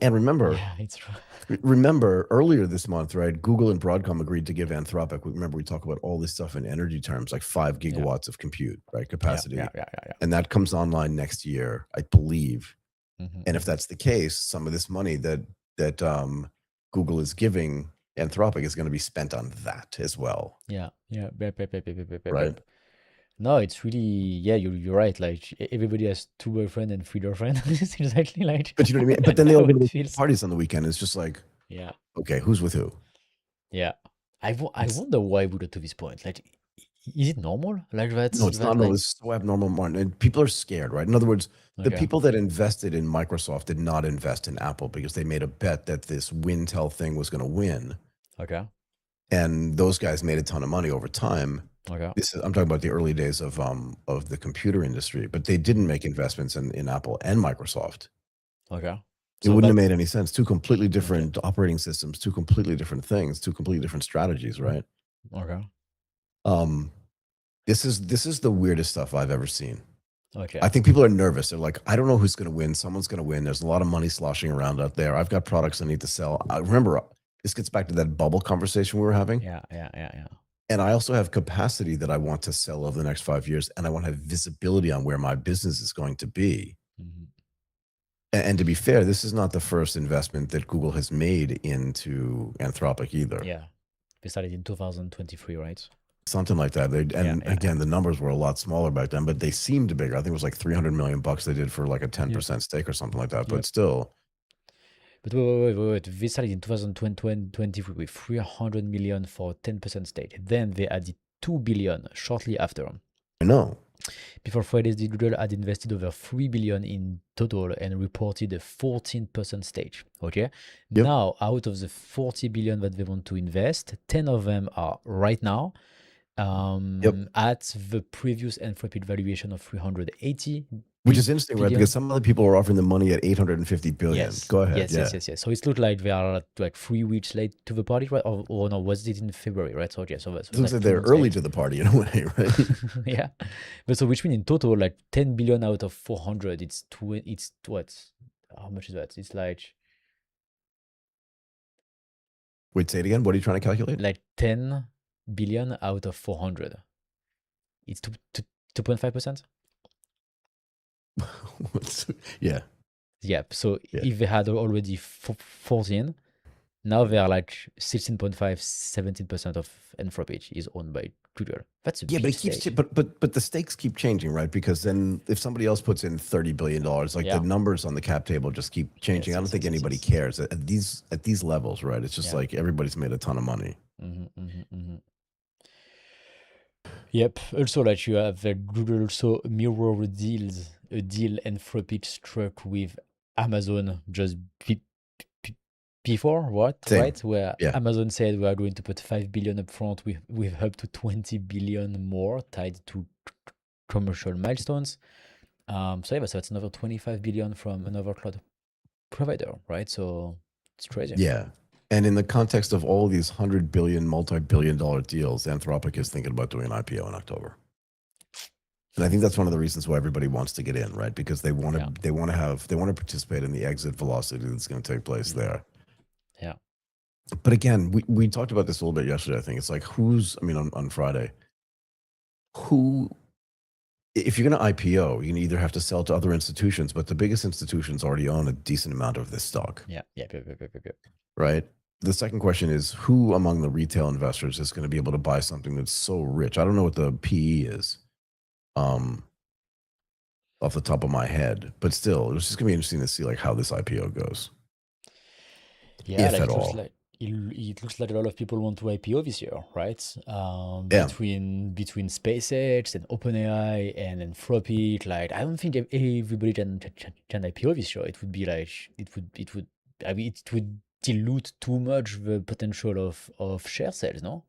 [SPEAKER 2] And remember,
[SPEAKER 1] Yeah, it's true.
[SPEAKER 2] remember earlier this month, right? Google and Broadcom agreed to give Anthropic. Remember, we talk about all this stuff in energy terms, like 5 gigawatts of compute, right?
[SPEAKER 1] Yeah, yeah,
[SPEAKER 2] Capacity,
[SPEAKER 1] yeah, yeah, yeah.
[SPEAKER 2] and that comes online next year, I believe.
[SPEAKER 1] Hmm,
[SPEAKER 2] And if
[SPEAKER 1] hmm.
[SPEAKER 2] that's the case, some of this money that Google is giving Anthropic is going to be spent on that as well,
[SPEAKER 1] Yeah, yeah. Yep, yep, yep, yep, yep, yep,
[SPEAKER 2] right?
[SPEAKER 1] yep. No, it's really, yeah, you're right. Like, everybody has two boyfriend and three girlfriend. It's exactly like
[SPEAKER 2] But you know what I mean? But then they all
[SPEAKER 1] how
[SPEAKER 2] go
[SPEAKER 1] it
[SPEAKER 2] to
[SPEAKER 1] feels.
[SPEAKER 2] parties on the weekend. It's just like,
[SPEAKER 1] Yeah,
[SPEAKER 2] okay, who's with who?
[SPEAKER 1] yeah. I
[SPEAKER 2] It's
[SPEAKER 1] wonder why we got to this point. Like, is it normal? Like,
[SPEAKER 2] no, it's not normal.
[SPEAKER 1] like,
[SPEAKER 2] It's so abnormal, Martin. And people are scared, right? In other words, the
[SPEAKER 1] okay,
[SPEAKER 2] people that invested in Microsoft did not invest in Apple because they made a bet that this Wintel thing was going to win.
[SPEAKER 1] okay,
[SPEAKER 2] And those guys made a ton of money over time.
[SPEAKER 1] okay,
[SPEAKER 2] I'm talking about the early days of the computer industry, but they didn't
[SPEAKER 1] hmm,
[SPEAKER 2] make investments in Apple and Microsoft.
[SPEAKER 1] okay.
[SPEAKER 2] It
[SPEAKER 1] So
[SPEAKER 2] wouldn't have
[SPEAKER 1] that,
[SPEAKER 2] made any sense. Two completely
[SPEAKER 1] okay,
[SPEAKER 2] different operating systems, two completely different things, two completely different strategies, right?
[SPEAKER 1] okay,
[SPEAKER 2] Um, this is the weirdest stuff I've ever seen.
[SPEAKER 1] okay.
[SPEAKER 2] I think people are nervous. They're like, I don't know who's going to win. Someone's going to win. There's a lot of money sloshing around out there. I've got products I need to sell. I remember this gets back to that bubble conversation we were having.
[SPEAKER 1] Yeah, yeah, yeah, yeah.
[SPEAKER 2] And I also have capacity that I want to sell over the next 5 years, and I want to have visibility on where my business is going to be.
[SPEAKER 1] Hmm.
[SPEAKER 2] And to be fair, this is not the first investment that Google has made into Anthropic either.
[SPEAKER 1] Yeah. We started in 2023, right?
[SPEAKER 2] Something like that.
[SPEAKER 1] Yeah,
[SPEAKER 2] And
[SPEAKER 1] yeah, yeah.
[SPEAKER 2] again, the numbers were a lot smaller back then, but they seemed bigger. I think it was like 300 million bucks they did for like a
[SPEAKER 1] Yep,
[SPEAKER 2] 10% stake or something like that. But
[SPEAKER 1] yep.
[SPEAKER 2] still,
[SPEAKER 1] But wait. We started in 2023 with 300 million for 10% stake. Then they added 2 billion shortly after.
[SPEAKER 2] I know.
[SPEAKER 1] Before Friday's deal, Google had invested over 3 billion in total and reported a 14% stake. Okay.
[SPEAKER 2] Yep.
[SPEAKER 1] Now, out of the 40 billion that they want to invest, 10 of them are right now
[SPEAKER 2] Yep.
[SPEAKER 1] at the previous Anthropic valuation of 380
[SPEAKER 2] Which is interesting, right? Because
[SPEAKER 1] billion.
[SPEAKER 2] some other people are offering the money at 850 billion.
[SPEAKER 1] Yes,
[SPEAKER 2] Go ahead.
[SPEAKER 1] yes, yes,
[SPEAKER 2] Yeah.
[SPEAKER 1] yes, yes. So it looked like they are like 3 weeks late to the party, right? Or no, was it in February, right? So yeah, so
[SPEAKER 2] It
[SPEAKER 1] it's
[SPEAKER 2] looks
[SPEAKER 1] like
[SPEAKER 2] like
[SPEAKER 1] two
[SPEAKER 2] they're
[SPEAKER 1] months
[SPEAKER 2] early
[SPEAKER 1] late.
[SPEAKER 2] to the party in a way, right?
[SPEAKER 1] Yeah, but so which means in total, like 10 billion out of 400, it's what? How much is that? It's
[SPEAKER 2] Wait, say it again. What are you trying to calculate?
[SPEAKER 1] like 10 billion out of 400. It's 2.5%.
[SPEAKER 2] Yeah.
[SPEAKER 1] Yeah. So
[SPEAKER 2] Yeah.
[SPEAKER 1] if they had already 14. Now they are like 16.5, 17% of Anthropic is owned by Google. That's a
[SPEAKER 2] Yeah, but
[SPEAKER 1] big
[SPEAKER 2] it keeps
[SPEAKER 1] stake.
[SPEAKER 2] but the stakes keep changing, right? Because then if somebody else puts in $30 billion, like the
[SPEAKER 1] Yeah.
[SPEAKER 2] numbers on the cap table just keep changing.
[SPEAKER 1] Yes,
[SPEAKER 2] I don't
[SPEAKER 1] yes,
[SPEAKER 2] think
[SPEAKER 1] yes, yes,
[SPEAKER 2] anybody
[SPEAKER 1] yes.
[SPEAKER 2] cares at these levels, right? It's just
[SPEAKER 1] Yeah.
[SPEAKER 2] like everybody's made a ton of money.
[SPEAKER 1] Hmm, hmm, hmm. Yep. Also, like, you have Google also mirror deals, a deal Anthropic struck with Amazon just be- before, what,
[SPEAKER 2] Same.
[SPEAKER 1] right? Where
[SPEAKER 2] Yeah.
[SPEAKER 1] Amazon said we are going to put 5 billion upfront with up to 20 billion more tied to commercial milestones. So yeah, so it's another 25 billion from another cloud provider, right? So it's crazy.
[SPEAKER 2] Yeah. And in the context of all these 100 billion, multi-billion-dollar deals, Anthropic is thinking about doing an IPO in October. And I think that's one of the reasons why everybody wants to get in, right? Because they want to
[SPEAKER 1] Yeah.
[SPEAKER 2] they want to participate in the exit velocity that's going to take place
[SPEAKER 1] Mhm.
[SPEAKER 2] there.
[SPEAKER 1] Yeah.
[SPEAKER 2] But again, we talked about this a little bit yesterday. I think it's like on Friday, who if you're going to IPO, you either have to sell to other institutions, but the biggest institutions already own a decent amount of this stock,
[SPEAKER 1] Yeah.
[SPEAKER 2] right? The second question is, who among the retail investors is going to be able to buy something that's so rich? I don't know what the PE is, off the top of my head, but still, it's just going to be interesting to see like how this IPO goes,
[SPEAKER 1] Yeah,
[SPEAKER 2] if
[SPEAKER 1] like
[SPEAKER 2] at
[SPEAKER 1] it looks
[SPEAKER 2] all.
[SPEAKER 1] like it looks like a lot of people want to IPO this year, right?
[SPEAKER 2] Yeah.
[SPEAKER 1] Between SpaceX and OpenAI and Anthropic, like I don't think everybody can IPO this year. It would be like it would I mean it would dilute too much the potential of share sales, no?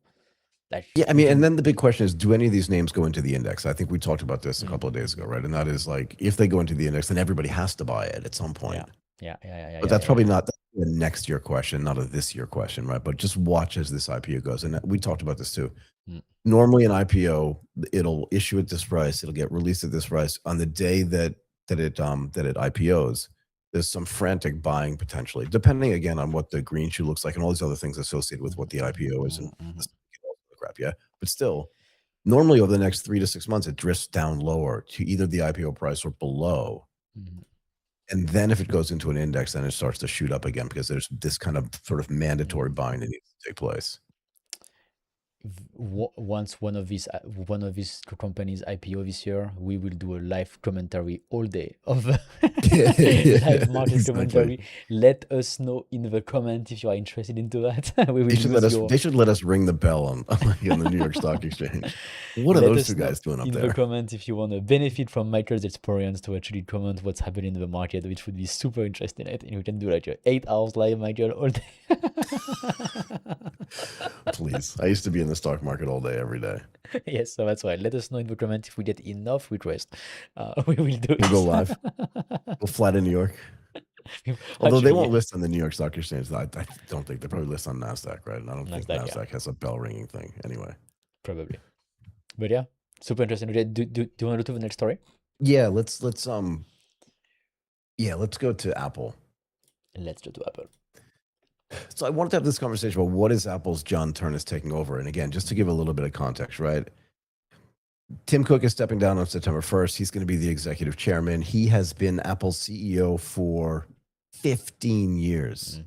[SPEAKER 1] Like
[SPEAKER 2] Yeah, I mean, and
[SPEAKER 1] even
[SPEAKER 2] then the big question is, do any of these names go into the index? I think we talked about this a couple of days ago,
[SPEAKER 1] mm,
[SPEAKER 2] right? And that is like, if they go into the index, then everybody has to buy it at some
[SPEAKER 1] yeah,
[SPEAKER 2] point. But
[SPEAKER 1] yeah,
[SPEAKER 2] that's
[SPEAKER 1] yeah,
[SPEAKER 2] probably not a next year question, not a this year question, right? But just watch as this IPO goes. And we talked about this too.
[SPEAKER 1] mm,
[SPEAKER 2] Normally, an IPO, it'll issue at this price, it'll get released at this price. On the day that it IPOs, there's some frantic buying potentially, depending again on what the green shoe looks like and all these other things associated with what the IPO is and
[SPEAKER 1] mhm,
[SPEAKER 2] this crap. Yeah, but still, normally over the next 3 to 6 months, it drifts down lower to either the IPO price or below.
[SPEAKER 1] mhm.
[SPEAKER 2] And then if it goes into an index, then it starts to shoot up again because there's this kind of sort of mandatory buying that needs to take place.
[SPEAKER 1] Once one of these two companies IPO this year, we will do a live commentary all day of live market
[SPEAKER 2] Exactly.
[SPEAKER 1] commentary. Let us know in the comment if you are interested into that. We will use your
[SPEAKER 2] They should let us ring the bell on on the New York Stock Exchange. What are
[SPEAKER 1] let
[SPEAKER 2] those two
[SPEAKER 1] us know
[SPEAKER 2] guys doing up
[SPEAKER 1] in the
[SPEAKER 2] there?
[SPEAKER 1] comment if you want to benefit from Michael's experience to actually comment what's happening in the market, which would be super interesting. I think we can do like 8 hours live, Michael, all day.
[SPEAKER 2] Please. I used to be in the stock market all day, every day.
[SPEAKER 1] Yes, so that's why. Let us know in the comment if we get enough requests. We will do
[SPEAKER 2] We'll go
[SPEAKER 1] it.
[SPEAKER 2] live. We'll fly to New York. Although they
[SPEAKER 1] Actually,
[SPEAKER 2] won't list on the New York Stock Exchange. I don't think they probably list on NASDAQ, right? And I don't think
[SPEAKER 1] Nasdaq, yeah,
[SPEAKER 2] NASDAQ has a bell ringing thing anyway.
[SPEAKER 1] probably. But yeah, super interesting. Okay, do you want to do the next story?
[SPEAKER 2] Yeah, let's go to Apple.
[SPEAKER 1] Let's do to Apple.
[SPEAKER 2] So I wanted to have this conversation about what is Apple's John Ternus taking over. And again, just to give a little bit of context, right? Tim Cook is stepping down on September 1st. He's going to be the executive chairman. He has been Apple's CEO for 15 years.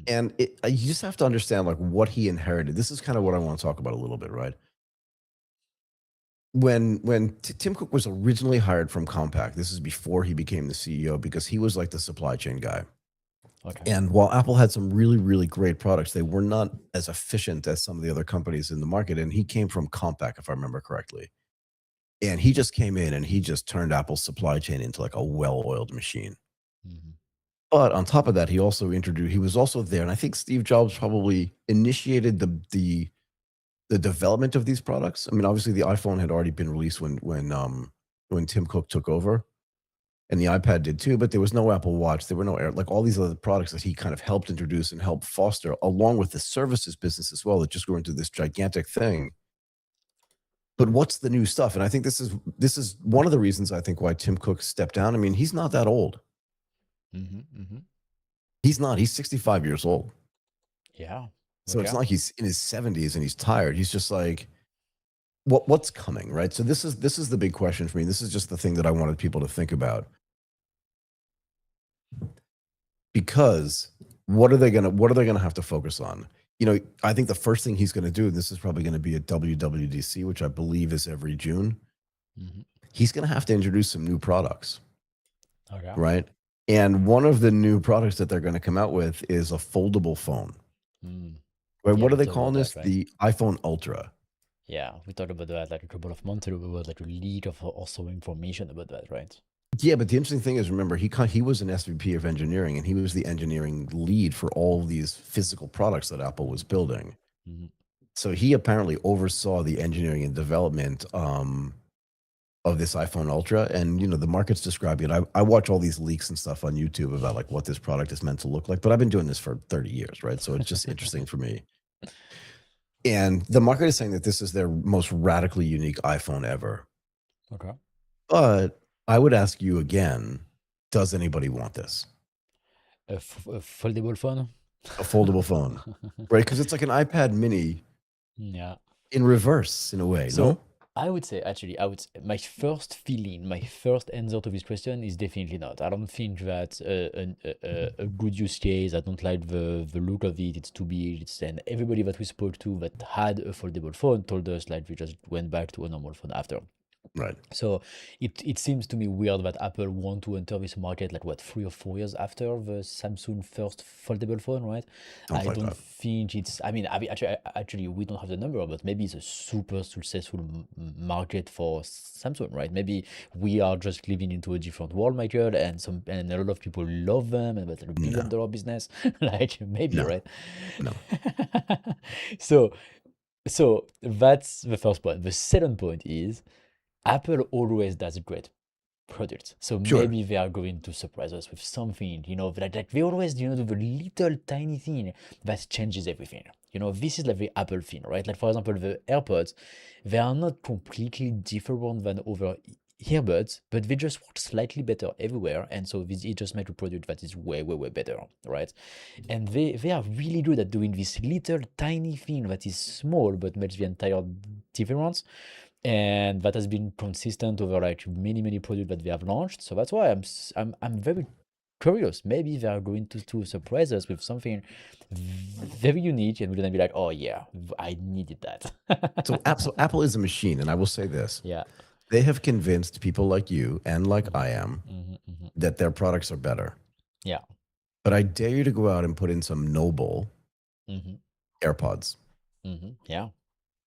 [SPEAKER 2] And you just have to understand like what he inherited. This is kind of what I want to talk about a little bit, right? When Tim Cook was originally hired from Compaq, this is before he became the CEO, because he was like the supply chain guy.
[SPEAKER 1] Okay.
[SPEAKER 2] And while Apple had some really, really great products, they were not as efficient as some of the other companies in the market. And he came from Compaq, if I remember correctly. And he just came in and he just turned Apple's supply chain into like a well-oiled machine. But on top of that, he was also there. And I think Steve Jobs probably initiated the development of these products. I mean, obviously the iPhone had already been released when Tim Cook took over. And the iPad did too, but there was no Apple Watch. There were no like all these other products that he kind of helped introduce and help foster, along with the services business as well, that just grew into this gigantic thing. But what's the new stuff? And I think this is one of the reasons I think why Tim Cook stepped down. I mean, he's not that old. He's not. He's 65 years old.
[SPEAKER 1] Yeah.
[SPEAKER 2] So it's not like he's in his 70s and he's tired. He's just like, what's coming, right? So this is the big question for me. This is just the thing that I wanted people to think about. Because what are they gonna have to focus on? You know, I think the first thing he's gonna do, this is probably gonna be at WWDC, which I believe is every June. He's gonna have to introduce some new products.
[SPEAKER 1] Okay.
[SPEAKER 2] Right? And one of the new products that they're gonna come out with is a foldable phone. Right?
[SPEAKER 1] Yeah,
[SPEAKER 2] What are
[SPEAKER 1] we
[SPEAKER 2] they
[SPEAKER 1] talked
[SPEAKER 2] calling
[SPEAKER 1] about
[SPEAKER 2] this?
[SPEAKER 1] that, right?
[SPEAKER 2] The iPhone Ultra.
[SPEAKER 1] Yeah, we talked about that like a couple of months ago. We were like a leak of also information about that, right?
[SPEAKER 2] Yeah, but the interesting thing is, remember, he was an SVP of engineering, and he was the engineering lead for all these physical products that Apple was building. So he apparently oversaw the engineering and development of this iPhone Ultra. And, you know, the market's describing it. I watch all these leaks and stuff on YouTube about like what this product is meant to look like, but I've been doing this for 30 years, right? So it's just interesting for me. And the market is saying that this is their most radically unique iPhone ever.
[SPEAKER 1] Okay.
[SPEAKER 2] But I would ask you again, does anybody want this?
[SPEAKER 1] A foldable phone?
[SPEAKER 2] A foldable phone, right? Because it's like an iPad mini
[SPEAKER 1] Yeah.
[SPEAKER 2] in reverse in a way,
[SPEAKER 1] So
[SPEAKER 2] no?
[SPEAKER 1] I would say, actually, my first feeling, my first answer to this question is definitely not. I don't think that a good use case. I don't like the look of it. It's too big. And everybody that we spoke to that had a foldable phone told us like we just went back to a normal phone after.
[SPEAKER 2] Right.
[SPEAKER 1] So it seems to me weird that Apple want to enter this market like what 3 or 4 years after the Samsung first foldable phone, right?
[SPEAKER 2] Something
[SPEAKER 1] I
[SPEAKER 2] like
[SPEAKER 1] don't
[SPEAKER 2] that.
[SPEAKER 1] think it's. I mean, actually, we don't have the number, but maybe it's a super successful market for Samsung, right? Maybe we are just living into a different world, Michael, and a lot of people love them, and that's like a billion
[SPEAKER 2] No,
[SPEAKER 1] dollar business, like maybe,
[SPEAKER 2] no,
[SPEAKER 1] right?
[SPEAKER 2] no.
[SPEAKER 1] So so that's the first point. The second point is Apple always does great products. So
[SPEAKER 2] Sure.
[SPEAKER 1] maybe they are going to surprise us with something, like they always, do the little tiny thing that changes everything. This is like the Apple thing, right? Like for example, the AirPods, they are not completely different than other earbuds, but they just work slightly better everywhere. And so this it just makes a product that is way, way, way better, right? And they are really good at doing this little tiny thing that is small but makes the entire difference, and that has been consistent over like many many products that they have launched. So that's why I'm very curious. Maybe they are going to surprise us with something very unique, and we're gonna be like, oh yeah, I needed
[SPEAKER 2] So,
[SPEAKER 1] that.
[SPEAKER 2] Apple is a machine, and I will say this:
[SPEAKER 1] Yeah.
[SPEAKER 2] they have convinced people like you and like
[SPEAKER 1] Hmm.
[SPEAKER 2] I am
[SPEAKER 1] Hmm.
[SPEAKER 2] that their products are better.
[SPEAKER 1] Yeah.
[SPEAKER 2] But I dare you to go out and put in some Noble
[SPEAKER 1] Hmm.
[SPEAKER 2] AirPods.
[SPEAKER 1] Yeah.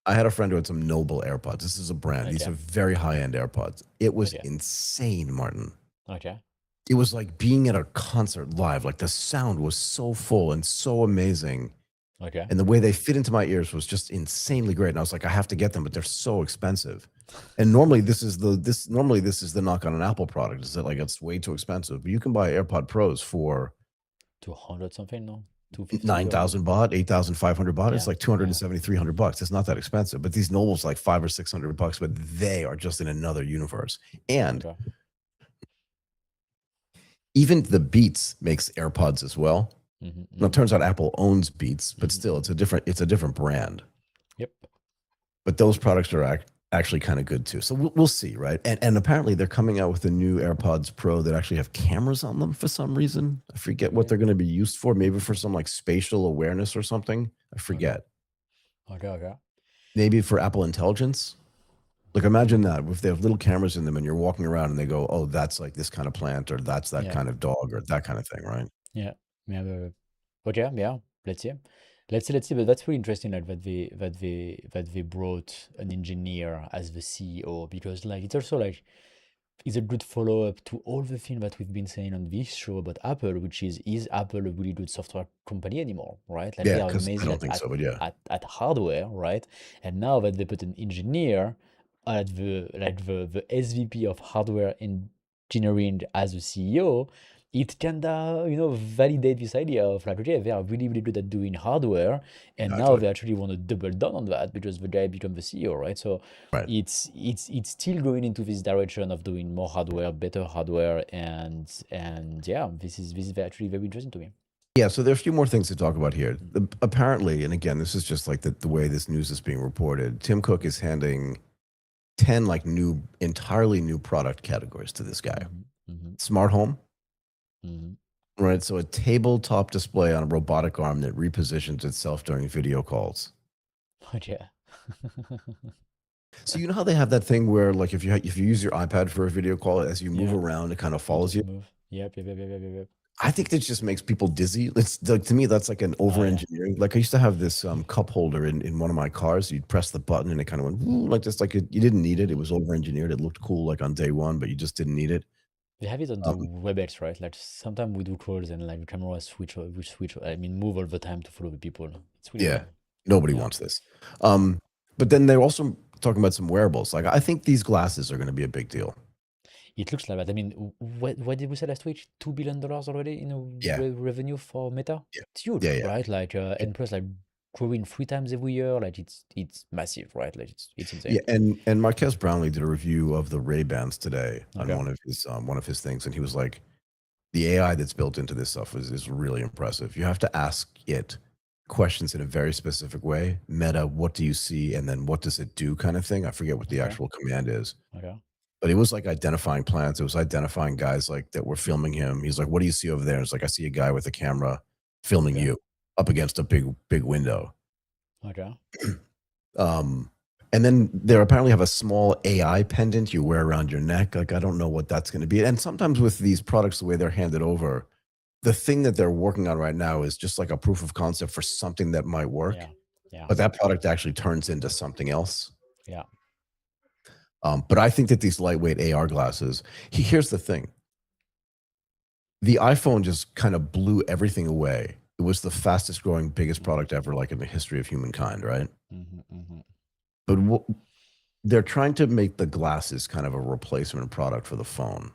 [SPEAKER 2] I had a friend who had some Noble AirPods. This is a brand. These
[SPEAKER 1] Okay.
[SPEAKER 2] are very high-end AirPods. It was
[SPEAKER 1] Okay.
[SPEAKER 2] insane, Martin.
[SPEAKER 1] Okay.
[SPEAKER 2] It was like being at a concert live. Like the sound was so full and so amazing.
[SPEAKER 1] Okay.
[SPEAKER 2] And the way they fit into my ears was just insanely great. And I was like, I have to get them, but they're so expensive. And normally this is the knock on an Apple product, is that like it's way too expensive. But you can buy AirPod Pros for
[SPEAKER 1] 200 something, no? 250, 200.
[SPEAKER 2] 9,000 baht, 8,500 baht. It's
[SPEAKER 1] Yeah.
[SPEAKER 2] like
[SPEAKER 1] Yeah.
[SPEAKER 2] 270, 300 bucks. It's not that expensive. But these Nobles like 500 or 600 bucks, but they are just in another universe. And
[SPEAKER 1] Okay.
[SPEAKER 2] even the Beats makes AirPods as well.
[SPEAKER 1] Hmm.
[SPEAKER 2] Now it
[SPEAKER 1] Hmm.
[SPEAKER 2] turns out Apple owns Beats, but still
[SPEAKER 1] Hmm.
[SPEAKER 2] it's a different brand.
[SPEAKER 1] Yep.
[SPEAKER 2] But those products are actually kind of good too. So we'll see, right? And apparently they're coming out with the new AirPods Pro that actually have cameras on them for some reason. I forget what
[SPEAKER 1] Really?
[SPEAKER 2] they're going to be used for. Maybe for some like spatial awareness or something. I
[SPEAKER 1] Okay.
[SPEAKER 2] forget.
[SPEAKER 1] Okay. Okay.
[SPEAKER 2] Maybe for Apple Intelligence. Like imagine that if they have little cameras in them and you're walking around and they go, oh, that's like this kind of plant or that's that
[SPEAKER 1] Yeah.
[SPEAKER 2] kind of dog or that kind of thing, right?
[SPEAKER 1] Yeah. Yeah. Okay. Yeah. Let's see. Let's see. But that's really interesting, like that they brought an engineer as the CEO, because like it's also like it's a good follow up to all the things that we've been saying on this show about Apple, which is Apple a really good software company anymore, right? Like
[SPEAKER 2] Yeah,
[SPEAKER 1] they are
[SPEAKER 2] because I
[SPEAKER 1] amazing
[SPEAKER 2] don't think so, but yeah.
[SPEAKER 1] at hardware, right? And now that they put an engineer at the SVP of hardware engineering as a CEO, it kinda validate this idea of like, okay, they are really really good at doing hardware, and now
[SPEAKER 2] Exactly.
[SPEAKER 1] they actually want to double down on that because the guy become the CEO, right? So
[SPEAKER 2] Right.
[SPEAKER 1] it's still going into this direction of doing more hardware, better hardware, and yeah, this is actually very interesting to me.
[SPEAKER 2] Yeah, so there are a few more things to talk about here. Apparently, and again, this is just like the way this news is being reported, Tim Cook is handing 10 like entirely new product categories to this guy.
[SPEAKER 1] Hmm. Hmm.
[SPEAKER 2] Smart home,
[SPEAKER 1] Hmm.
[SPEAKER 2] right? So a tabletop display on a robotic arm that repositions itself during video calls.
[SPEAKER 1] Yeah.
[SPEAKER 2] So you know how they have that thing where like if you use your iPad for a video call, as you move
[SPEAKER 1] Yeah,
[SPEAKER 2] around, it kind of
[SPEAKER 1] you
[SPEAKER 2] follows
[SPEAKER 1] just
[SPEAKER 2] you.
[SPEAKER 1] move. Yep, yep, yep, yep, yep, yep, yep.
[SPEAKER 2] I think that just makes people dizzy. It's like to me that's like an
[SPEAKER 1] Oh
[SPEAKER 2] over
[SPEAKER 1] yeah.
[SPEAKER 2] engineering. Like I used to have this cup holder in one of my cars. You'd press the button and it kind of went "Woo," like just like you didn't need it. It was over engineered. It looked cool like on day one, but you just didn't need it.
[SPEAKER 1] They have it on the
[SPEAKER 2] Um,
[SPEAKER 1] WebEx, right? Like sometimes we do calls and like the camera switch, we switch. I mean, move all the time to follow the people. It's really
[SPEAKER 2] yeah,
[SPEAKER 1] cool.
[SPEAKER 2] nobody
[SPEAKER 1] Yeah.
[SPEAKER 2] wants this. But then they're also talking about some wearables. Like I think these glasses are going to be a big deal.
[SPEAKER 1] It looks like that. I mean, what did we say last week? $2 billion already in
[SPEAKER 2] Yeah,
[SPEAKER 1] revenue for Meta.
[SPEAKER 2] yeah,
[SPEAKER 1] It's huge,
[SPEAKER 2] yeah, yeah.
[SPEAKER 1] right? Like,
[SPEAKER 2] Yeah,
[SPEAKER 1] and plus, like, growing 3 times every year. Like, it's massive, right? Like, it's insane.
[SPEAKER 2] yeah, and Marquez Brownlee did a review of the Ray Bans today on
[SPEAKER 1] Okay.
[SPEAKER 2] one of his things, and he was like, the AI that's built into this stuff is really impressive. You have to ask it questions in a very specific way. Meta, what do you see? And then what does it do kind of thing. I forget what the
[SPEAKER 1] Okay.
[SPEAKER 2] actual command is.
[SPEAKER 1] Okay.
[SPEAKER 2] But it was like identifying plants. It was identifying guys like that were filming him. He's like, "What do you see over there?" It's like, "I see a guy with a camera filming
[SPEAKER 1] Okay.
[SPEAKER 2] you up against a big window."
[SPEAKER 1] Okay.
[SPEAKER 2] Um, and then they apparently have a small AI pendant you wear around your neck. Like, I don't know what that's going to be. And sometimes with these products, the way they're handed over, the thing that they're working on right now is just like a proof of concept for something that might work.
[SPEAKER 1] Yeah. Yeah.
[SPEAKER 2] But that product actually turns into something else.
[SPEAKER 1] Yeah.
[SPEAKER 2] But I think that these lightweight AR glasses, here's the thing. The iPhone just kind of blew everything away. It was the fastest growing, biggest
[SPEAKER 1] Mm-hmm.
[SPEAKER 2] product ever, like in the history of humankind, right?
[SPEAKER 1] Mm-hmm. Mm-hmm.
[SPEAKER 2] But they're trying to make the glasses kind of a replacement product for the phone.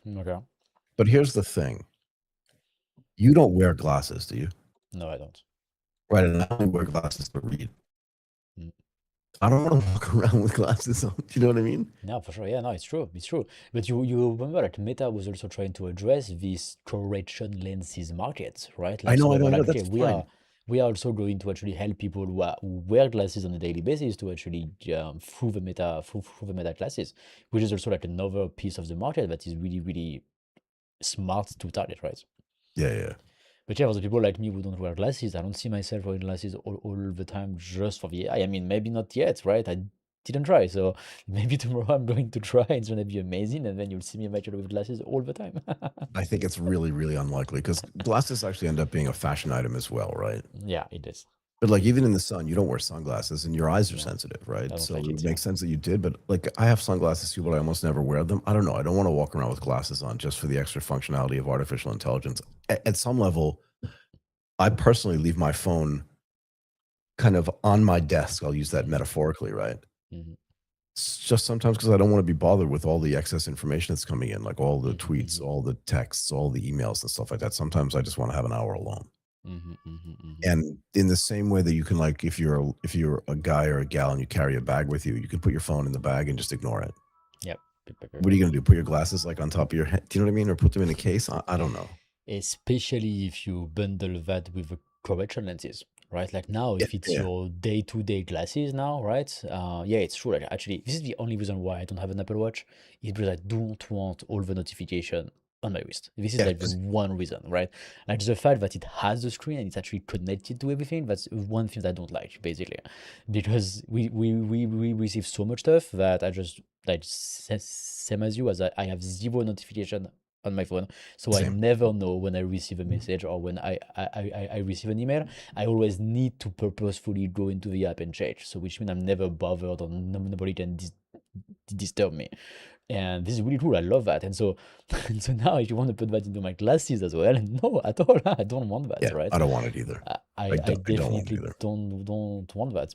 [SPEAKER 1] Okay.
[SPEAKER 2] But here's the thing. You don't wear glasses, do you?
[SPEAKER 1] No, I don't.
[SPEAKER 2] Right, and I only wear glasses to read.
[SPEAKER 1] Mm.
[SPEAKER 2] I don't wanna walk around with glasses on, do you know what I mean?
[SPEAKER 1] No, for sure. Yeah, no, it's true. It's true. But you remember that Meta was also trying to address this correction lenses market, right?
[SPEAKER 2] I
[SPEAKER 1] Like
[SPEAKER 2] know,
[SPEAKER 1] so
[SPEAKER 2] I
[SPEAKER 1] they
[SPEAKER 2] know,
[SPEAKER 1] were
[SPEAKER 2] I know,
[SPEAKER 1] like, okay,
[SPEAKER 2] that's fine.
[SPEAKER 1] we are also going to actually help people who wear glasses on a daily basis to actually through the Meta glasses, which is also like another piece of the market that is really, really smart to target, right?
[SPEAKER 2] Yeah, yeah.
[SPEAKER 1] But yeah, for the people like me who don't wear glasses, I don't see myself wearing glasses all the time just for the AI. I mean, maybe not yet, right? I didn't try. So maybe tomorrow I'm going to try. It's going to be amazing. And then you'll see me eventually with glasses all the time.
[SPEAKER 2] I think it's really, really unlikely because glasses actually end up being a fashion item as well, right?
[SPEAKER 1] Yeah, it is.
[SPEAKER 2] But, like, even in the sun, you don't wear sunglasses and your eyes are
[SPEAKER 1] No,
[SPEAKER 2] sensitive,
[SPEAKER 1] I
[SPEAKER 2] right?
[SPEAKER 1] don't
[SPEAKER 2] So
[SPEAKER 1] like
[SPEAKER 2] it would
[SPEAKER 1] it. Yeah.
[SPEAKER 2] make sense that you did, but, like, I have sunglasses too, but I almost never wear them. I don't know. I don't wanna walk around with glasses on just for the extra functionality of artificial intelligence. At some level, I personally leave my phone kind of on my desk. I'll use that
[SPEAKER 1] Hmm.
[SPEAKER 2] metaphorically, right?
[SPEAKER 1] Hmm.
[SPEAKER 2] It's just sometimes because I don't wanna be bothered with all the excess information that's coming in, like all the
[SPEAKER 1] Hmm.
[SPEAKER 2] tweets,
[SPEAKER 1] Hmm.
[SPEAKER 2] all the texts, all the emails and stuff like that. Sometimes I just wanna have an hour alone.
[SPEAKER 1] Hmm. Hmm. Hmm.
[SPEAKER 2] And in the same way that you can, like, if you're a guy or a gal and you carry a bag with you, you can put your phone in the bag and just ignore it.
[SPEAKER 1] Yep. Yep, yep, yep,
[SPEAKER 2] What are
[SPEAKER 1] yep.
[SPEAKER 2] you gonna do? Put your glasses, like, on top of your head? Do you know what I mean? Or put them in a case? I don't know.
[SPEAKER 1] Especially if you bundle that with the correction lenses, right? Like now,
[SPEAKER 2] Yeah,
[SPEAKER 1] if it's
[SPEAKER 2] yeah.
[SPEAKER 1] your day-to-day glasses now, right? Yeah, it's true. Like actually, this is the only reason why I don't have an Apple Watch, is because I don't want all the notification on my wrist. This is
[SPEAKER 2] Yeah,
[SPEAKER 1] like the
[SPEAKER 2] 'cause
[SPEAKER 1] one reason, right? Like the fact that it has the screen and it's actually connected to everything, that's one thing that I don't like, basically. Because we receive so much stuff that I just like same as you, as I have zero notification on my phone, so I
[SPEAKER 2] same.
[SPEAKER 1] never know when I receive a message or when I receive an email. I always need to purposefully go into the app and change. So which means I'm never bothered or nobody can disturb me. And this is really cool. I love that. And so, and so now if you want to put that into my glasses as well, no, at all. I don't want that,
[SPEAKER 2] Yeah,
[SPEAKER 1] right?
[SPEAKER 2] I don't want it either.
[SPEAKER 1] I
[SPEAKER 2] I don't want it
[SPEAKER 1] definitely
[SPEAKER 2] either.
[SPEAKER 1] don't want that.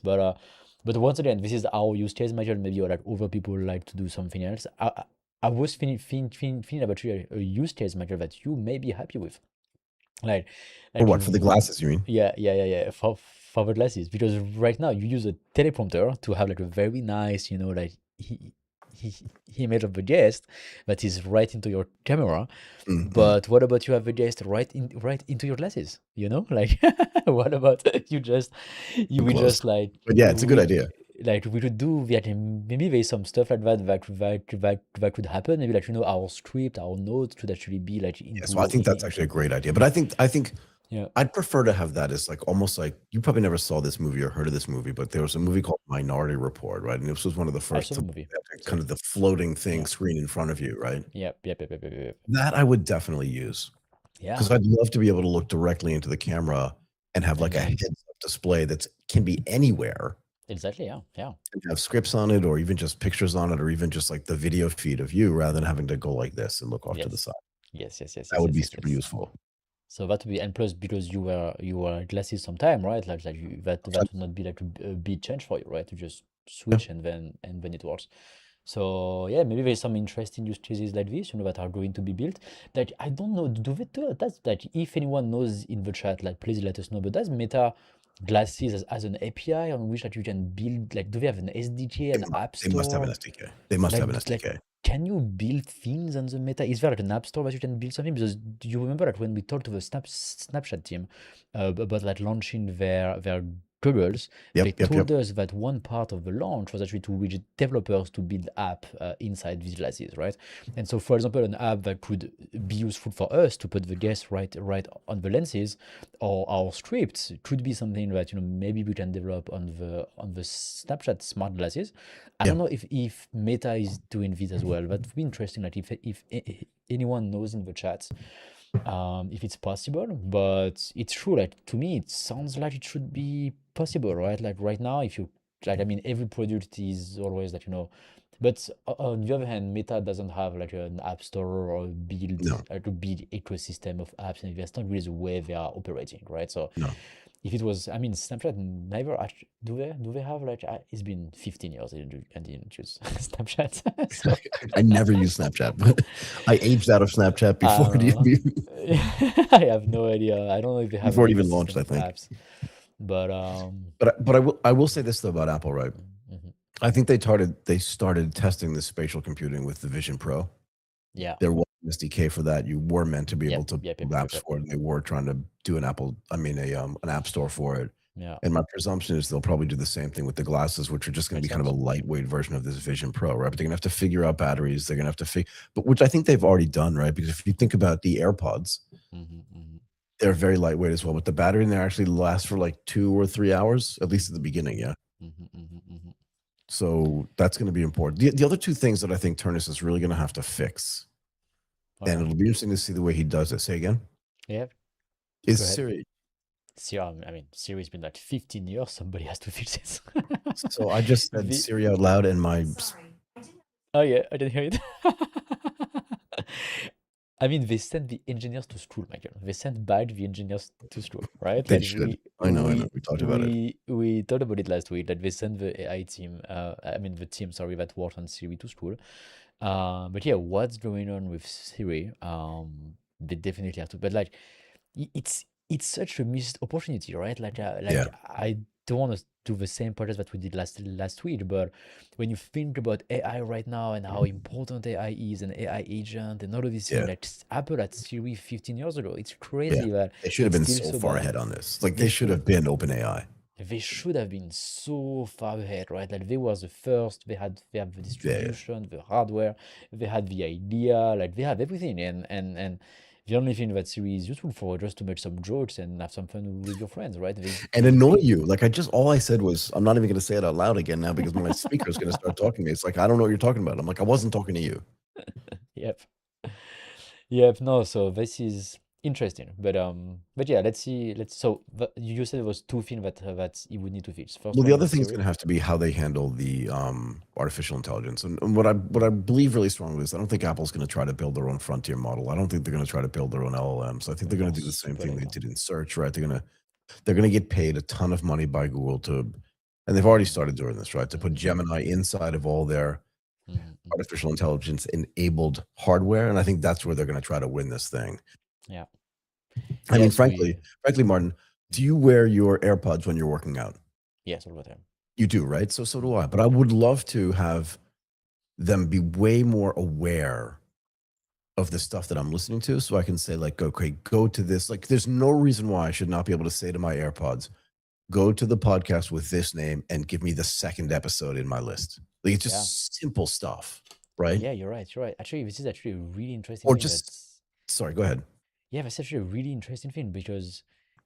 [SPEAKER 1] But once again, this is our use case material. Maybe like other people like to do something else. I was thinking about a use case material that you may be happy with, like
[SPEAKER 2] For
[SPEAKER 1] like
[SPEAKER 2] what? For the glasses, you mean?
[SPEAKER 1] yeah, for the glasses, because right now you use a teleprompter to have like a very nice, like image of the guest that is right into your camera.
[SPEAKER 2] Mhm.
[SPEAKER 1] But what about you have the guest right into your glasses? Like what about you just you
[SPEAKER 2] Too
[SPEAKER 1] we
[SPEAKER 2] close.
[SPEAKER 1] just like
[SPEAKER 2] But yeah, it's a good idea.
[SPEAKER 1] we could do that, and maybe there's some stuff like that could happen. Maybe like our script, our notes could actually be like
[SPEAKER 2] Yeah,
[SPEAKER 1] into
[SPEAKER 2] so I
[SPEAKER 1] your
[SPEAKER 2] think that's actually a great idea. But I think
[SPEAKER 1] yeah.
[SPEAKER 2] I'd prefer to have that as, like, almost like you probably never saw this movie or heard of this movie, but there was a movie called Minority Report, right? And this was one of the
[SPEAKER 1] I
[SPEAKER 2] first
[SPEAKER 1] saw
[SPEAKER 2] to
[SPEAKER 1] the movie.
[SPEAKER 2] have
[SPEAKER 1] So
[SPEAKER 2] kind of the floating thing
[SPEAKER 1] yeah.
[SPEAKER 2] screen in front of you, right?
[SPEAKER 1] Yep.
[SPEAKER 2] That I would definitely use
[SPEAKER 1] Yeah.
[SPEAKER 2] because I'd love to be able to look directly into the camera and have,
[SPEAKER 1] And
[SPEAKER 2] like, a
[SPEAKER 1] then
[SPEAKER 2] heads-up display that can be anywhere
[SPEAKER 1] exactly, yeah, yeah.
[SPEAKER 2] and have scripts on it or even just pictures on it or even just, like, the video feed of you rather than having to go like this and look off to the
[SPEAKER 1] Yes.
[SPEAKER 2] side. That would be super
[SPEAKER 1] Yes.
[SPEAKER 2] useful.
[SPEAKER 1] So that would be, and plus because you were glasses sometime, right? Like that would not be like a big change for you, right? To just
[SPEAKER 2] Yeah.
[SPEAKER 1] switch and then it works. So yeah, maybe there's some interesting use cases like this, that are going to be built. Like I don't know, do they do that's like if anyone knows in the chat, like please let us know. But does Meta glasses as an API on which that you can build? Like, do they have an SDK, an app
[SPEAKER 2] They must have an
[SPEAKER 1] store?
[SPEAKER 2] SDK. They must have an
[SPEAKER 1] Like,
[SPEAKER 2] SDK.
[SPEAKER 1] can you build things on the Meta? Is there like an app store that you can build something? Because do you remember that when we talked to the Snapchat team about like launching their goggles, they
[SPEAKER 2] Yep.
[SPEAKER 1] told us that one part of the launch was actually to reach developers to build app inside these glasses, right? And so, for example, an app that could be useful for us to put the guests right on the lenses, or our scripts could be something that maybe we can develop on the Snapchat smart glasses. I
[SPEAKER 2] Yeah.
[SPEAKER 1] don't know if Meta is doing this as well. That would be interesting. Like if anyone knows in the chat, if it's possible. But it's true. Like to me, it sounds like it should be possible, right? Like right now, if you like, I mean, every product is always like But on the other hand, Meta doesn't have like an app store or build
[SPEAKER 2] No.
[SPEAKER 1] like a big ecosystem of apps, and that's not really the way they are operating, right? So
[SPEAKER 2] No.
[SPEAKER 1] if it was, I mean, Snapchat never actually, do they have like it's been 15 years I didn't use Snapchat. So
[SPEAKER 2] I never use Snapchat, but I aged out of Snapchat
[SPEAKER 1] I
[SPEAKER 2] before
[SPEAKER 1] don't know. I have no idea. I don't know if they have an
[SPEAKER 2] before it even launched,
[SPEAKER 1] ecosystem
[SPEAKER 2] I
[SPEAKER 1] of
[SPEAKER 2] think.
[SPEAKER 1] apps, but
[SPEAKER 2] But I will say this though about Apple, right?
[SPEAKER 1] mhm.
[SPEAKER 2] I think they started testing the spatial computing with the Vision Pro.
[SPEAKER 1] Yeah.
[SPEAKER 2] There was an SDK for that. You were meant to be able
[SPEAKER 1] Yep.
[SPEAKER 2] to
[SPEAKER 1] Yep. Yep.
[SPEAKER 2] build
[SPEAKER 1] Yep. Yep.
[SPEAKER 2] apps
[SPEAKER 1] Yep.
[SPEAKER 2] for it. They were trying to do an app store for it.
[SPEAKER 1] Yeah.
[SPEAKER 2] And my presumption is they'll probably do the same thing with the glasses, which are just going to
[SPEAKER 1] Makes
[SPEAKER 2] be kind of a
[SPEAKER 1] sense.
[SPEAKER 2] lightweight version of this Vision Pro, right? But they're going to have to figure out batteries. They're going to have to but which I think they've already done, right? Because if you think about the AirPods,
[SPEAKER 1] Hmm.
[SPEAKER 2] they're very lightweight as well. But the battery in there actually lasts for like 2 or 3 hours, at least at the beginning. Yeah.
[SPEAKER 1] Hmm.
[SPEAKER 2] So that's going to be important. The other two things that I think Ternus is really going to have to fix,
[SPEAKER 1] All
[SPEAKER 2] and
[SPEAKER 1] right.
[SPEAKER 2] it'll be interesting to see the way he does it. Say again,
[SPEAKER 1] Yeah.
[SPEAKER 2] is
[SPEAKER 1] Go ahead.
[SPEAKER 2] Siri.
[SPEAKER 1] Siri, I mean, Siri's been like 15 years. Somebody has to fix this.
[SPEAKER 2] So I just said
[SPEAKER 1] the
[SPEAKER 2] Siri out loud, and my
[SPEAKER 1] Oh yeah, I didn't hear it. I mean, they send the engineers to school, Michael. They send back the engineers to school, right?
[SPEAKER 2] they
[SPEAKER 1] Like
[SPEAKER 2] should.
[SPEAKER 1] we
[SPEAKER 2] I know.
[SPEAKER 1] we
[SPEAKER 2] We talked about it.
[SPEAKER 1] we talked about it last week that they send the AI team, I mean the team, sorry, that worked on Siri to school. But yeah, what's going on with Siri? They definitely have to. But like, it's such a missed opportunity, right? Like
[SPEAKER 2] Yeah,
[SPEAKER 1] I don't want to do the same project that we did last week, but when you think about AI right now and how important AI is and AI agent and all of these things,
[SPEAKER 2] yeah,
[SPEAKER 1] like Apple at Siri 15 years ago, it's
[SPEAKER 2] yeah.
[SPEAKER 1] crazy that
[SPEAKER 2] They should have
[SPEAKER 1] it's
[SPEAKER 2] been
[SPEAKER 1] still
[SPEAKER 2] so
[SPEAKER 1] so
[SPEAKER 2] far
[SPEAKER 1] bad.
[SPEAKER 2] ahead on this. Like
[SPEAKER 1] They
[SPEAKER 2] they should
[SPEAKER 1] should
[SPEAKER 2] have
[SPEAKER 1] have
[SPEAKER 2] been OpenAI.
[SPEAKER 1] they should have been so far ahead, right? Like they were the first. They have the
[SPEAKER 2] Yeah.
[SPEAKER 1] distribution, the hardware, they had the idea, like they have everything. And the only thing that Siri is useful for just to make some jokes and have some fun with your friends, right?
[SPEAKER 2] And annoy you. Like all I said was, I'm not even going to say it out loud again now because my speaker is going to start talking to me. It's like, I don't know what you're talking about. I'm like, I wasn't talking to you.
[SPEAKER 1] Yep. Yep. No, so this is interesting, but yeah, let's see. You said it was two things that you would need to fix. First
[SPEAKER 2] Well, the
[SPEAKER 1] one
[SPEAKER 2] other
[SPEAKER 1] was
[SPEAKER 2] thing is going
[SPEAKER 1] Siri.
[SPEAKER 2] to have to be how they handle the artificial intelligence. And what I believe really strongly is I don't think Apple's going to try to build their own frontier model. I don't think they're going to try to build their own LLMs. I think they're
[SPEAKER 1] They
[SPEAKER 2] going
[SPEAKER 1] are
[SPEAKER 2] to do the same
[SPEAKER 1] super
[SPEAKER 2] thing they
[SPEAKER 1] later.
[SPEAKER 2] did in search, right? They're going to get paid a ton of money by Google and they've already
[SPEAKER 1] Mm-hmm.
[SPEAKER 2] started doing this, right? To put
[SPEAKER 1] Mm-hmm.
[SPEAKER 2] Gemini inside of all their
[SPEAKER 1] Mm-hmm.
[SPEAKER 2] artificial intelligence enabled hardware, and I think that's where they're going to try to win this thing.
[SPEAKER 1] Yeah.
[SPEAKER 2] I mean,
[SPEAKER 1] Yes, we.
[SPEAKER 2] Martin, do you wear your AirPods when you're working out?
[SPEAKER 1] Yes, all the time.
[SPEAKER 2] You do, right? So do I.
[SPEAKER 1] Mm-hmm.
[SPEAKER 2] But I would love to have them be way more aware of the stuff that I'm listening to, so I can say like, okay, go to this. Like, there's no reason why I should not be able to say to my AirPods, go to the podcast with this name and give me the second episode in my list. Like, it's
[SPEAKER 1] Yeah.
[SPEAKER 2] just simple stuff, right?
[SPEAKER 1] Yeah, you're right. You're right. Actually, this is actually a really interesting
[SPEAKER 2] Or
[SPEAKER 1] thing.
[SPEAKER 2] just sorry, go ahead.
[SPEAKER 1] Yeah, that's actually a really interesting thing because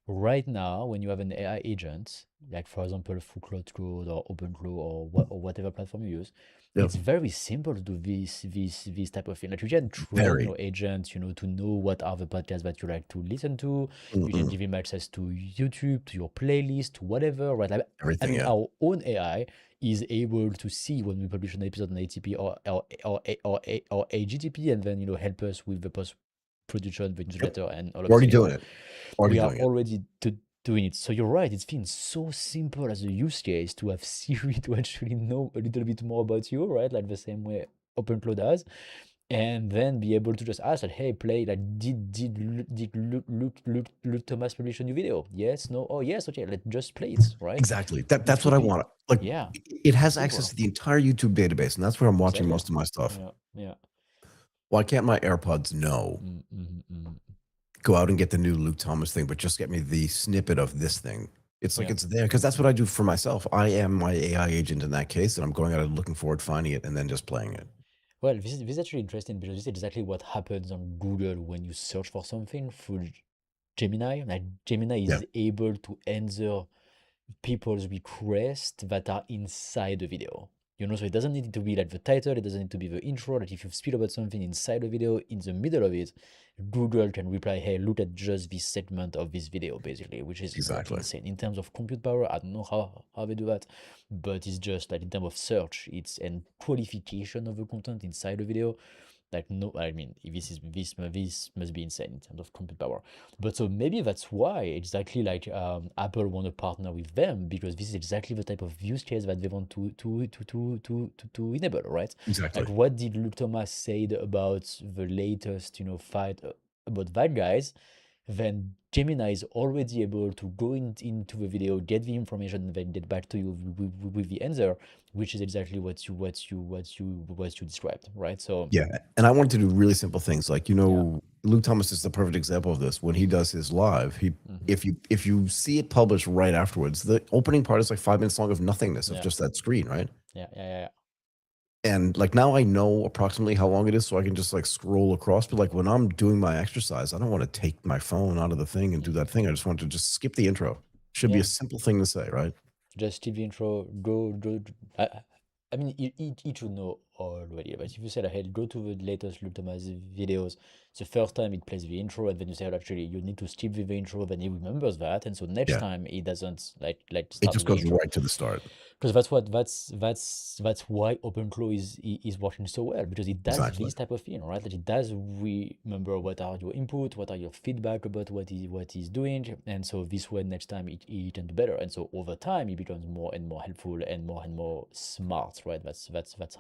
[SPEAKER 1] right now, when you have an AI agent, like for example, through Cloud Code or OpenCloud or whatever platform you use,
[SPEAKER 2] Yep.
[SPEAKER 1] it's very simple to do this type of thing. Like you can train
[SPEAKER 2] Very.
[SPEAKER 1] your agent, to know what are the podcasts that you like to listen to. You can
[SPEAKER 2] Mm-mm.
[SPEAKER 1] give him access to YouTube, to your playlist, to whatever, right? Like, I
[SPEAKER 2] Everything,
[SPEAKER 1] mean,
[SPEAKER 2] yeah.
[SPEAKER 1] our own AI is able to see when we publish an episode on ATP or AGTP, and then help us with the post production, the
[SPEAKER 2] Yep.
[SPEAKER 1] newsletter, and all of
[SPEAKER 2] We're
[SPEAKER 1] these
[SPEAKER 2] already
[SPEAKER 1] things.
[SPEAKER 2] doing
[SPEAKER 1] So
[SPEAKER 2] it. Already
[SPEAKER 1] we are
[SPEAKER 2] doing it.
[SPEAKER 1] already doing it. So you're right. It's been so simple as a use case to have Siri to actually know a little bit more about you, right? Like the same way OpenCloud does. and then be able to just ask that, hey, play, like, did Luke Thomas publish a new video? Yes, no, oh yes, okay, let's just play it, right?
[SPEAKER 2] Exactly.
[SPEAKER 1] It
[SPEAKER 2] That's what
[SPEAKER 1] would
[SPEAKER 2] I
[SPEAKER 1] be,
[SPEAKER 2] want. Like
[SPEAKER 1] yeah,
[SPEAKER 2] it has access
[SPEAKER 1] super,
[SPEAKER 2] to the entire YouTube database, and that's where I'm watching
[SPEAKER 1] exactly,
[SPEAKER 2] most of my stuff.
[SPEAKER 1] yeah, yeah.
[SPEAKER 2] Why can't my AirPods know? Go out and get the new Luke Thomas thing, but just get me the snippet of this thing. It's like
[SPEAKER 1] Yeah.
[SPEAKER 2] it's there because that's what I do for myself. I am my AI agent in that case, and I'm going out and looking forward, finding it, and then just playing it.
[SPEAKER 1] Well, this is actually interesting because this is exactly what happens on Google when you search for something through Gemini. Like Gemini
[SPEAKER 2] Yeah,
[SPEAKER 1] is able to answer people's requests that are inside the video. So it doesn't need to be like the title, it doesn't need to be the intro. That if you speak about something inside the video, in the middle of it, Google can reply, hey, look at just this segment of this video, basically, which is
[SPEAKER 2] exactly.
[SPEAKER 1] insane. In terms of compute power, I don't know how they do that, but it's just like in terms of search, it's and qualification of the content inside the video. Like, no, I mean, this must be insane in terms of compute power. But so maybe that's why exactly like Apple want to partner with them, because this is exactly the type of use case that they want to enable, right?
[SPEAKER 2] Exactly.
[SPEAKER 1] Like, what did Luke Thomas said about the latest fight about that guys? Then Gemini is already able to go into the video, get the information, and then get back to you with the answer, which is exactly what you described, right? So
[SPEAKER 2] Yeah, and I wanted to do really simple things like,
[SPEAKER 1] yeah.
[SPEAKER 2] Luke Thomas is the perfect example of this. When he does his live, he
[SPEAKER 1] Hmm.
[SPEAKER 2] if you see it published right afterwards, the opening part is like 5 minutes long of nothingness of
[SPEAKER 1] Yeah,
[SPEAKER 2] just that screen, right?
[SPEAKER 1] yeah.
[SPEAKER 2] And like now I know approximately how long it is, so I can just like scroll across. But like when I'm doing my exercise, I don't want to take my phone out of the thing and do that thing. I just want to just skip the intro. Should be
[SPEAKER 1] Yeah,
[SPEAKER 2] a simple thing to say, right?
[SPEAKER 1] just skip the intro, go. I mean, you should know already, but if you said ahead, go to the latest Luke Thomas videos, the first time it plays the intro, and then you say, "Oh, actually, you need to skip the intro," then he remembers that, and so next
[SPEAKER 2] Yeah.
[SPEAKER 1] time he doesn't like
[SPEAKER 2] It
[SPEAKER 1] start
[SPEAKER 2] just
[SPEAKER 1] with the
[SPEAKER 2] goes
[SPEAKER 1] intro.
[SPEAKER 2] right to the start.
[SPEAKER 1] Because that's why OpenClaw is working so well, because it does
[SPEAKER 2] Exactly.
[SPEAKER 1] this type of thing, right? Like it does remember what are your input, what are your feedback about what he's doing, and so this way next time it can do better, and so over time it becomes more and more helpful and more smart, right? That's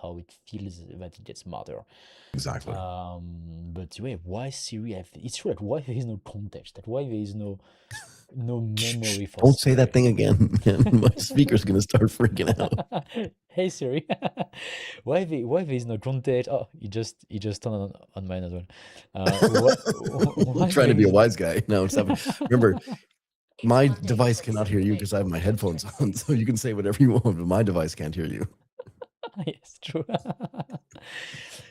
[SPEAKER 1] how it feels that it gets smarter.
[SPEAKER 2] Exactly.
[SPEAKER 1] But wait, why Siri have? It's true, like why there is no context, like why there is no
[SPEAKER 2] Shh, shh,
[SPEAKER 1] memory for
[SPEAKER 2] don't say that
[SPEAKER 1] Siri.
[SPEAKER 2] thing again. My speaker's gonna start freaking out.
[SPEAKER 1] Hey Siri, why there is no context? Oh, he just turned on mine as well. Why
[SPEAKER 2] Trying to
[SPEAKER 1] there
[SPEAKER 2] be a
[SPEAKER 1] is
[SPEAKER 2] wise guy. No, it's happening. Remember, my device cannot hear you because I have my headphones on, so you can say whatever you want, but my device can't hear you.
[SPEAKER 1] yes, true.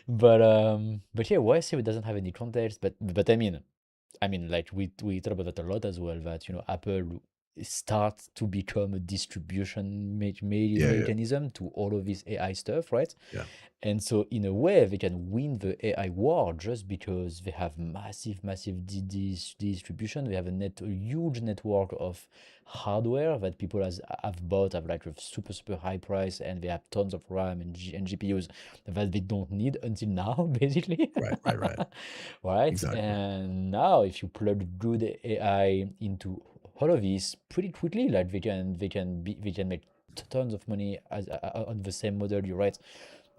[SPEAKER 1] But yeah, why Siri doesn't have any context? But I mean, like we talk about that a lot as well. That Apple starts to become a distribution
[SPEAKER 2] Yeah, yeah,
[SPEAKER 1] mechanism to all of this AI stuff, right?
[SPEAKER 2] yeah.
[SPEAKER 1] And so, in a way, they can win the AI war just because they have massive distribution. They have a huge network of hardware that people have bought at like a super high price, and they have tons of RAM and GPUs that they don't need until now, basically.
[SPEAKER 2] Right, right, right.
[SPEAKER 1] Right?
[SPEAKER 2] Exactly.
[SPEAKER 1] And now, if you plug good AI into all of this pretty quickly, like they can make tons of money on the same model, you're right,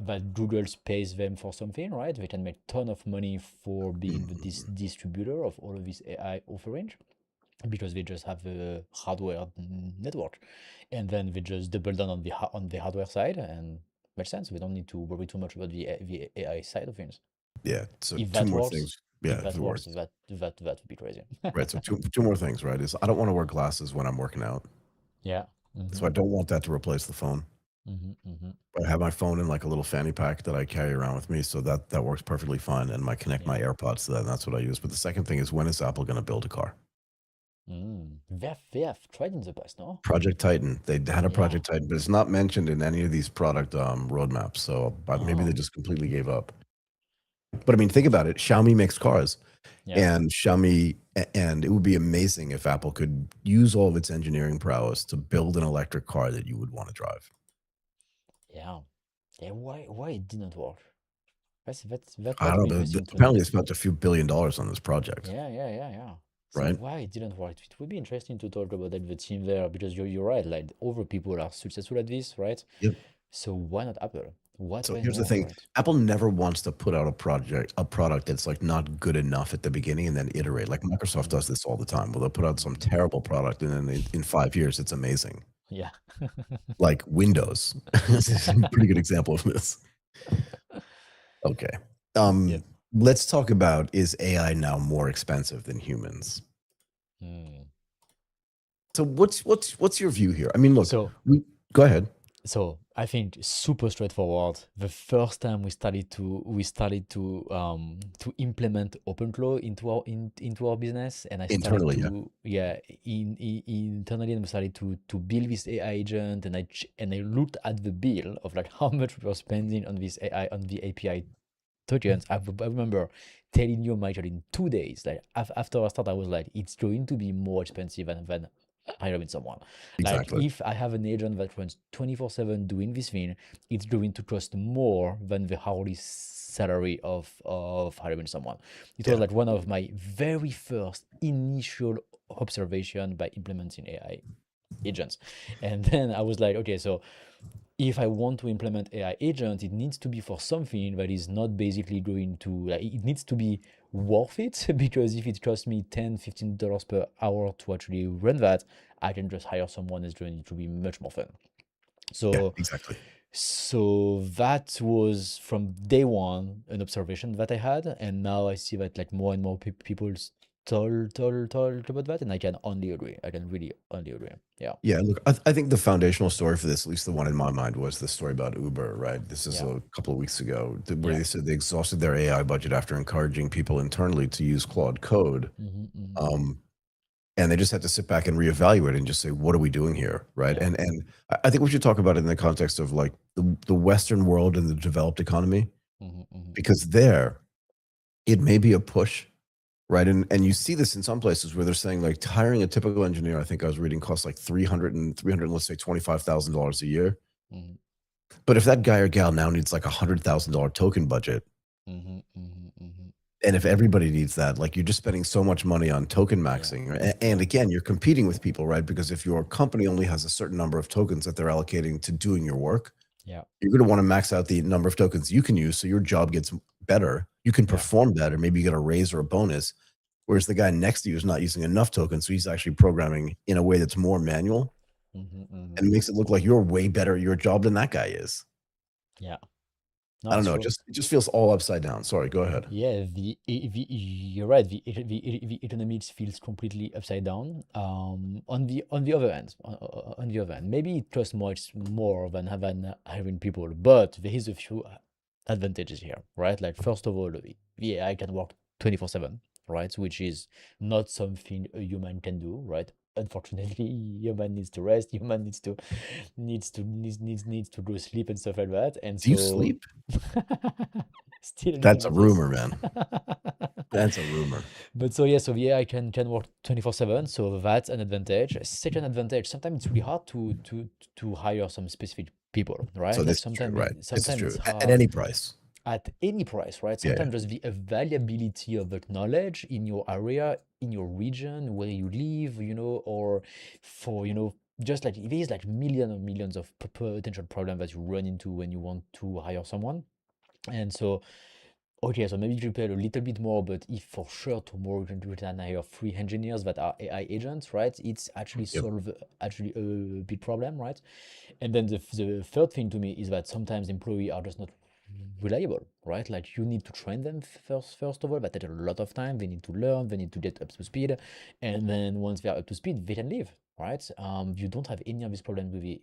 [SPEAKER 1] that Google pays them for something, right? They can make ton of money for being this
[SPEAKER 2] Mhm.
[SPEAKER 1] distributor of all of this AI offering because they just have a hardware network, and then they just double down on the hardware side, and makes sense. We don't need to worry too much about the AI side of things.
[SPEAKER 2] Yeah. So
[SPEAKER 1] If
[SPEAKER 2] two
[SPEAKER 1] that
[SPEAKER 2] more
[SPEAKER 1] works,
[SPEAKER 2] things.
[SPEAKER 1] if
[SPEAKER 2] Yeah, if
[SPEAKER 1] that
[SPEAKER 2] it
[SPEAKER 1] works,
[SPEAKER 2] works.
[SPEAKER 1] that would be crazy.
[SPEAKER 2] Right. So two more things, right? Is I don't want to wear glasses when I'm working out.
[SPEAKER 1] Yeah.
[SPEAKER 2] So
[SPEAKER 1] Mm-hmm.
[SPEAKER 2] I don't want that to replace the phone.
[SPEAKER 1] Mm-hmm. Mm-hmm.
[SPEAKER 2] I have my phone in like a little fanny pack that I carry around with me, so that works perfectly fine. And I connect my
[SPEAKER 1] Yeah.
[SPEAKER 2] AirPods to that, and that's what I use. But the second thing is when is Apple going to build a car?
[SPEAKER 1] They have tried in the past, no?
[SPEAKER 2] Project Titan. They had a
[SPEAKER 1] Yeah.
[SPEAKER 2] Project Titan, but it's not mentioned in any of these product roadmaps. So maybe they
[SPEAKER 1] Oh.
[SPEAKER 2] just completely gave up. But I mean, think about it. Xiaomi makes cars,
[SPEAKER 1] Yeah.
[SPEAKER 2] and and it would be amazing if Apple could use all of its engineering prowess to build an electric car that you would want to drive.
[SPEAKER 1] Yeah. Yeah. Why it didn't work? That
[SPEAKER 2] I
[SPEAKER 1] would
[SPEAKER 2] don't
[SPEAKER 1] be
[SPEAKER 2] know.
[SPEAKER 1] interesting to know.
[SPEAKER 2] Apparently, they spent a few $1 billion on this project,
[SPEAKER 1] Yeah. So
[SPEAKER 2] right?
[SPEAKER 1] why it didn't work? It would be interesting to talk about that the team there, because you're right. Like other people are successful at this, right?
[SPEAKER 2] Yep.
[SPEAKER 1] So why not Apple? What
[SPEAKER 2] So
[SPEAKER 1] way
[SPEAKER 2] here's the
[SPEAKER 1] more,
[SPEAKER 2] thing.
[SPEAKER 1] right?
[SPEAKER 2] Apple never wants to put out a product that's like not good enough at the beginning and then iterate. Like Microsoft
[SPEAKER 1] Mm,
[SPEAKER 2] does this all the time. Well, they'll put out some
[SPEAKER 1] mm,
[SPEAKER 2] terrible product and then in 5 years it's amazing.
[SPEAKER 1] yeah.
[SPEAKER 2] Like Windows. This is a pretty good example of this. Okay.
[SPEAKER 1] Yep.
[SPEAKER 2] Let's talk about, is AI now more expensive than humans?
[SPEAKER 1] Mm.
[SPEAKER 2] So what's your view here? I mean, look,
[SPEAKER 1] So
[SPEAKER 2] go ahead.
[SPEAKER 1] So I think super straightforward. The first time we started to implement OpenClaw into our business, and I started
[SPEAKER 2] Internally, yeah.
[SPEAKER 1] to internally, and we started to build this AI agent, and I looked at the bill of like how much we were spending on this AI on the API tokens. I remember telling you, Michael, in 2 days, like after I started, I was like, it's going to be more expensive than hiring someone. Like
[SPEAKER 2] Exactly.
[SPEAKER 1] if I have an agent that runs 24/7 doing this thing, it's going to cost more than the hourly salary of hiring someone. It was
[SPEAKER 2] Yeah.
[SPEAKER 1] like one of my very first initial observation by implementing AI agents. And then I was like, okay, so if I want to implement AI agent, it needs to be for something that is not basically going to, like, it needs to be worth it because if it costs me $10, $15 per hour to actually run that, I can just hire someone that's going to be much more fun.
[SPEAKER 2] Yeah,
[SPEAKER 1] So,
[SPEAKER 2] exactly.
[SPEAKER 1] so that was from day one an observation that I had, and now I see that like more and more people told about that, and I can only agree. I can really only agree. Yeah,
[SPEAKER 2] Yeah, look, I think the foundational story for this, at least the one in my mind, was the story about Uber, right? This is
[SPEAKER 1] yeah,
[SPEAKER 2] a couple of weeks ago, where
[SPEAKER 1] yeah.
[SPEAKER 2] they said they exhausted their AI budget after encouraging people internally to use Claude Code.
[SPEAKER 1] Hmm, hmm.
[SPEAKER 2] Um, and they just had to sit back and reevaluate and just say, what are we doing here, right?
[SPEAKER 1] Yeah.
[SPEAKER 2] And I think we should talk about it in the context of like the Western world and the developed economy,
[SPEAKER 1] Hmm, hmm.
[SPEAKER 2] because there it may be a push, right? And you see this in some places where they're saying like hiring a typical engineer, I think I was reading, costs like 300, let's say $25,000 a year.
[SPEAKER 1] Mhm,
[SPEAKER 2] But if that guy or gal now needs like $100,000 token budget,
[SPEAKER 1] mhm, mhm, mhm.
[SPEAKER 2] and if everybody needs that, like you're just spending so much money on token
[SPEAKER 1] Yeah,
[SPEAKER 2] maxing, right? And
[SPEAKER 1] yeah,
[SPEAKER 2] again, you're competing with people, right? Because if your company only has a certain number of tokens that they're allocating to doing your work,
[SPEAKER 1] yeah,
[SPEAKER 2] you're going to want to max out the number of tokens you can use so your job gets better. You can
[SPEAKER 1] yeah.
[SPEAKER 2] perform better. Maybe you get a raise or a bonus. Whereas the guy next to you is not using enough tokens, so he's actually programming in a way that's more manual
[SPEAKER 1] Mhm,
[SPEAKER 2] and
[SPEAKER 1] mhm.
[SPEAKER 2] it makes it look like you're way better at your job than that guy is.
[SPEAKER 1] Yeah. No,
[SPEAKER 2] I don't
[SPEAKER 1] it's
[SPEAKER 2] know.
[SPEAKER 1] true.
[SPEAKER 2] It just feels all upside down. Sorry, go ahead.
[SPEAKER 1] Yeah, you're right. The economy feels completely upside down. On the other hand, maybe it costs more than having hiring people, but there is a few advantages here, right? Like first of all, the AI can work 24/7, right? Which is not something a human can do, right? Unfortunately, human needs to rest. Human needs to go sleep and stuff like that. And
[SPEAKER 2] Do you
[SPEAKER 1] so
[SPEAKER 2] sleep?
[SPEAKER 1] still a little
[SPEAKER 2] That's a
[SPEAKER 1] bit, yes.
[SPEAKER 2] rumor, man. That's a rumor.
[SPEAKER 1] But so yeah, so the AI can work 24/7, so that's an advantage. A second advantage, sometimes it's really hard to hire some specific people,
[SPEAKER 2] So
[SPEAKER 1] right? Like
[SPEAKER 2] this is true, right? This is
[SPEAKER 1] sometimes it's
[SPEAKER 2] true. At
[SPEAKER 1] hard
[SPEAKER 2] any price.
[SPEAKER 1] at any price, right?
[SPEAKER 2] Yeah, yeah.
[SPEAKER 1] Sometimes just the availability of the knowledge in your area, in your region, where you live, or for, just like there is like millions of potential problems that you run into when you want to hire someone. And so, okay, so maybe you pay a little bit more, but if for sure tomorrow you can hire 3 engineers that are AI agents, right? It's actually
[SPEAKER 2] Yep.
[SPEAKER 1] solve actually a big problem, right? And then the third thing to me is that sometimes employees are just not reliable, right? Like you need to train them first of all, but takes a lot of time. They need to learn, they need to get up to speed, and then once they are up to speed, they can leave, right? You don't have any of this problem with the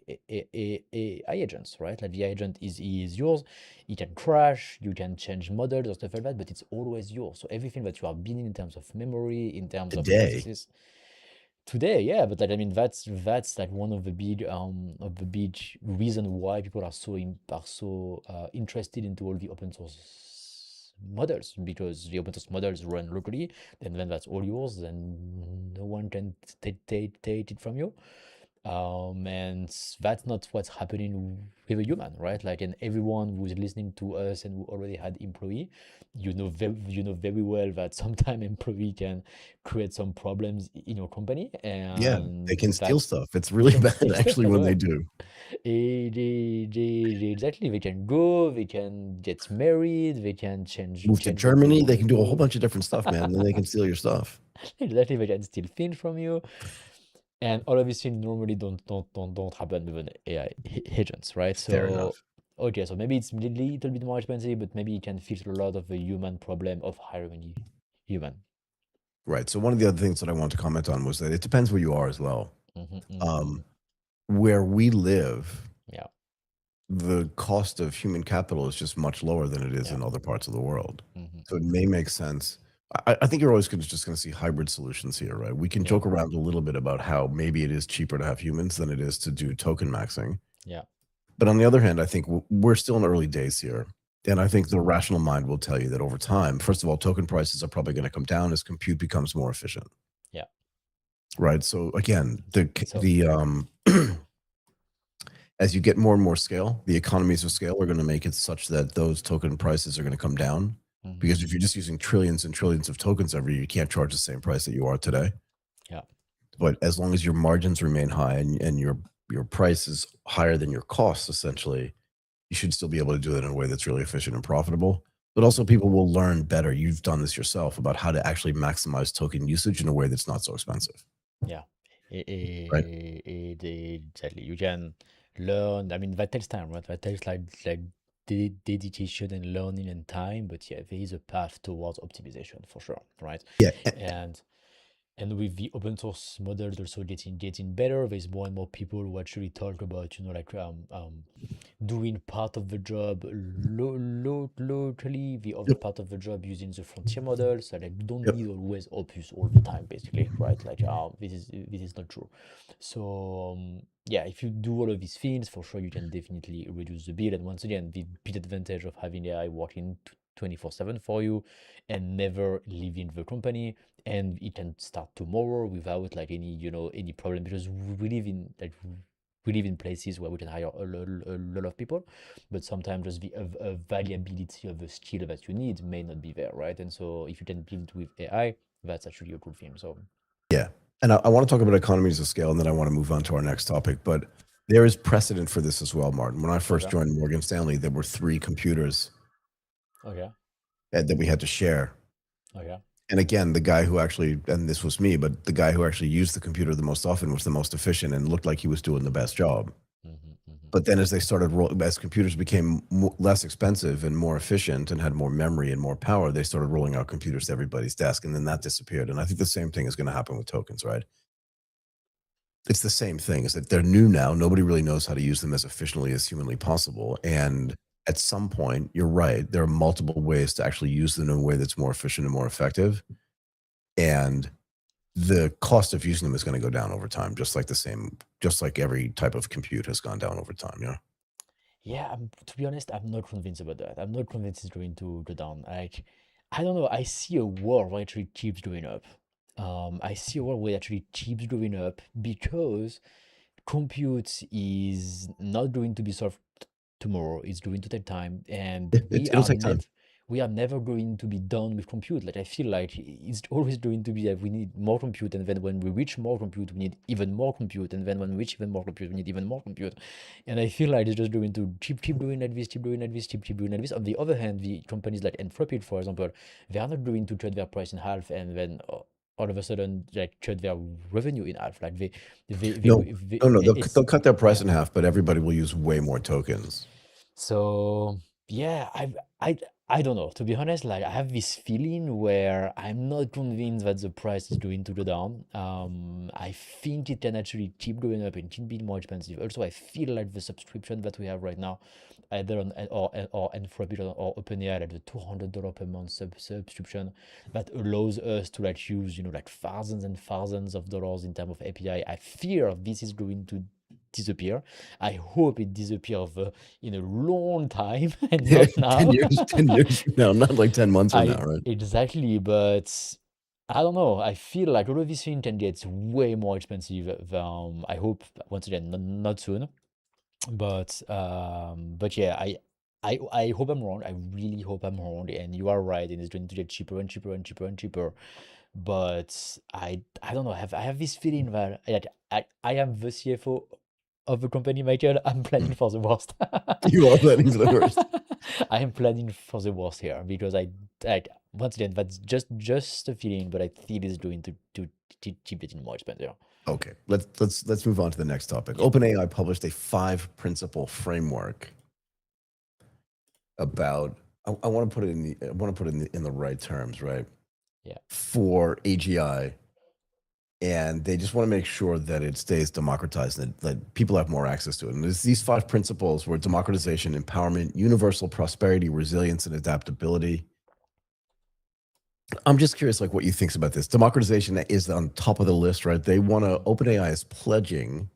[SPEAKER 1] AI agents, right? Like the agent is yours. It can crash, you can change models or stuff like that, but it's always yours. So everything that you are building in terms of memory, in terms of
[SPEAKER 2] Today,
[SPEAKER 1] processes, today, yeah, but like I mean that's like one of the big reason why people are so interested into all the open source models, because the open source models run locally, and then that's all yours, and no one can take it from you. And that's not what's happening with a human, right? Like, and everyone who's listening to us and who already had employee, you know very well that sometimes employee can create some problems in your company,
[SPEAKER 2] yeah, they
[SPEAKER 1] and
[SPEAKER 2] can steal
[SPEAKER 1] that
[SPEAKER 2] stuff. It's
[SPEAKER 1] they
[SPEAKER 2] really
[SPEAKER 1] can
[SPEAKER 2] bad
[SPEAKER 1] steal stuff
[SPEAKER 2] actually
[SPEAKER 1] as
[SPEAKER 2] when they
[SPEAKER 1] well.
[SPEAKER 2] do.
[SPEAKER 1] Exactly. They can go, they can get married, they can
[SPEAKER 2] Move to
[SPEAKER 1] change the way
[SPEAKER 2] Germany,
[SPEAKER 1] you
[SPEAKER 2] they can do a whole
[SPEAKER 1] move.
[SPEAKER 2] bunch of different stuff, man, and then they can steal your stuff.
[SPEAKER 1] Exactly, they can steal things from you. And all of these things normally don't happen with an AI agents, right?
[SPEAKER 2] Fair
[SPEAKER 1] So
[SPEAKER 2] enough.
[SPEAKER 1] okay, so maybe it's a little bit more expensive, but maybe it can fix a lot of the human problem of hiring a human.
[SPEAKER 2] Right. So one of the other things that I want to comment on was that it depends where you are as well.
[SPEAKER 1] Mm-hmm.
[SPEAKER 2] Um, where we live,
[SPEAKER 1] Yeah,
[SPEAKER 2] the cost of human capital is just much lower than it is
[SPEAKER 1] yeah.
[SPEAKER 2] in other parts of the world. So it
[SPEAKER 1] Mm-hmm.
[SPEAKER 2] may make sense. I think you're always just going to see hybrid solutions here, right? We can
[SPEAKER 1] Yeah,
[SPEAKER 2] joke around a little bit about how maybe it is cheaper to have humans than it is to do token maxing.
[SPEAKER 1] yeah.
[SPEAKER 2] But on the other hand, I think we're still in early days here. And I
[SPEAKER 1] Mm-hmm.
[SPEAKER 2] think the rational mind will tell you that over time, first of all, token prices are probably going to come down as compute becomes more efficient,
[SPEAKER 1] Yeah.
[SPEAKER 2] right? So again,
[SPEAKER 1] So
[SPEAKER 2] the as you get more and more scale, the economies of scale are going to make it such that those token prices are going to come down.
[SPEAKER 1] mm-hmm.
[SPEAKER 2] Because if you're just using trillions and trillions of tokens every year, you can't charge the same price that you are today.
[SPEAKER 1] Yeah,
[SPEAKER 2] But as long as your margins remain high and your price is higher than your costs, essentially, you should still be able to do it in a way that's really efficient and profitable. But also, people will learn better. You've done this yourself about how to actually maximize token usage in a way that's not so expensive,
[SPEAKER 1] yeah.
[SPEAKER 2] right?
[SPEAKER 1] Exactly. You can learn. I mean, that takes time, right? That takes like dedication and learning and time. But yeah, there is a path towards optimization for sure, right?
[SPEAKER 2] Yeah,
[SPEAKER 1] And with the open source models also getting better, there's more and more people who actually talk about, like doing part of the job locally, the other
[SPEAKER 2] yep,
[SPEAKER 1] part of the job using the frontier model. So like you don't
[SPEAKER 2] yep.
[SPEAKER 1] need always Opus all the time, basically, right? Like this is not true. So yeah, if you do all of these things, for sure you can definitely reduce the bill. And once again, the big advantage of having AI working 24/7 for you and never leaving the company, and it can start tomorrow without like any problem, because we live in places where we can hire a lot of people, but sometimes just the availability of the skill that you need may not be there, right? And so if you can build with AI, that's actually a good thing. So
[SPEAKER 2] Yeah. And I want to talk about economies of scale, and then I want to move on to our next topic. But there is precedent for this as well, Martin. When I first
[SPEAKER 1] okay,
[SPEAKER 2] joined Morgan Stanley, there were 3 computers
[SPEAKER 1] okay,
[SPEAKER 2] that we had to share.
[SPEAKER 1] okay.
[SPEAKER 2] And again, the guy who actually, and this was me, but the guy who actually used the computer the most often was the most efficient and looked like he was doing the best job.
[SPEAKER 1] Mm-hmm.
[SPEAKER 2] But then as they started, as computers became less expensive and more efficient and had more memory and more power, they started rolling out computers to everybody's desk, and then that disappeared. And I think the same thing is going to happen with tokens, right? It's the same thing, is that they're new now. Nobody really knows how to use them as efficiently as humanly possible. And at some point, you're right, there are multiple ways to actually use them in a way that's more efficient and more effective. And the cost of using them is going to go down over time, just like every type of compute has gone down over time. Yeah.
[SPEAKER 1] Yeah, to be honest, I'm not convinced about that. I'm not convinced it's going to go down. Like, I don't know. I see a world where it actually keeps going up. I see a world where it actually keeps going up because compute is not going to be solved tomorrow. It's going to take time, and
[SPEAKER 2] It'll take time.
[SPEAKER 1] we are never going to be done with compute. Like I feel like it's always going to be that we need more compute, and then when we reach more compute, we need even more compute, and then when we reach even more compute, we need even more compute. And I feel like it's just going to keep doing like this, keep doing like this, keep doing like this. On the other hand, the companies like Anthropic, for example, they are not going to cut their price in half and then all of a sudden like cut their revenue in half. Like
[SPEAKER 2] No, no, no.
[SPEAKER 1] it's
[SPEAKER 2] They'll cut their price
[SPEAKER 1] yeah.
[SPEAKER 2] in half, but everybody will use way more tokens.
[SPEAKER 1] So yeah, I I don't know. To be honest, like I have this feeling where I'm not convinced that the price is going to go down. I think it can actually keep going up and keep being more expensive. Also, I feel like the subscription that we have right now, either on or Anthropic or OpenAI, like the $200 per month subscription, that allows us to like use like thousands and thousands of dollars in terms of API. I fear this is going to disappear. I hope it disappears in a long time and
[SPEAKER 2] Yeah,
[SPEAKER 1] not
[SPEAKER 2] 10
[SPEAKER 1] now.
[SPEAKER 2] years, 10 years from now, not like 10 months from
[SPEAKER 1] I
[SPEAKER 2] now, right?
[SPEAKER 1] exactly, but I don't know. I feel like all of these things can get way more expensive. I hope once again not soon, but yeah, I hope I'm wrong. I really hope I'm wrong, and you are right, and it's going to get cheaper and cheaper and cheaper and cheaper. But I don't know. I have this feeling that like I am the CFO of the company, Michael, I'm planning for the worst.
[SPEAKER 2] You are planning for the worst.
[SPEAKER 1] I am planning for the worst here because like once again that's just a feeling, but I think it's going to keep getting more expensive.
[SPEAKER 2] Okay, let's move on to the next topic.
[SPEAKER 1] Yeah.
[SPEAKER 2] OpenAI published a 5-principle framework about. I want to put it in the right terms, right?
[SPEAKER 1] Yeah.
[SPEAKER 2] For AGI, and they just want to make sure that it stays democratized and that people have more access to it. And there's these 5 principles were democratization, empowerment, universal prosperity, resilience, and adaptability. I'm just curious, like, what you think about this. Democratization is on top of the list, right? They want to, OpenAI is pledging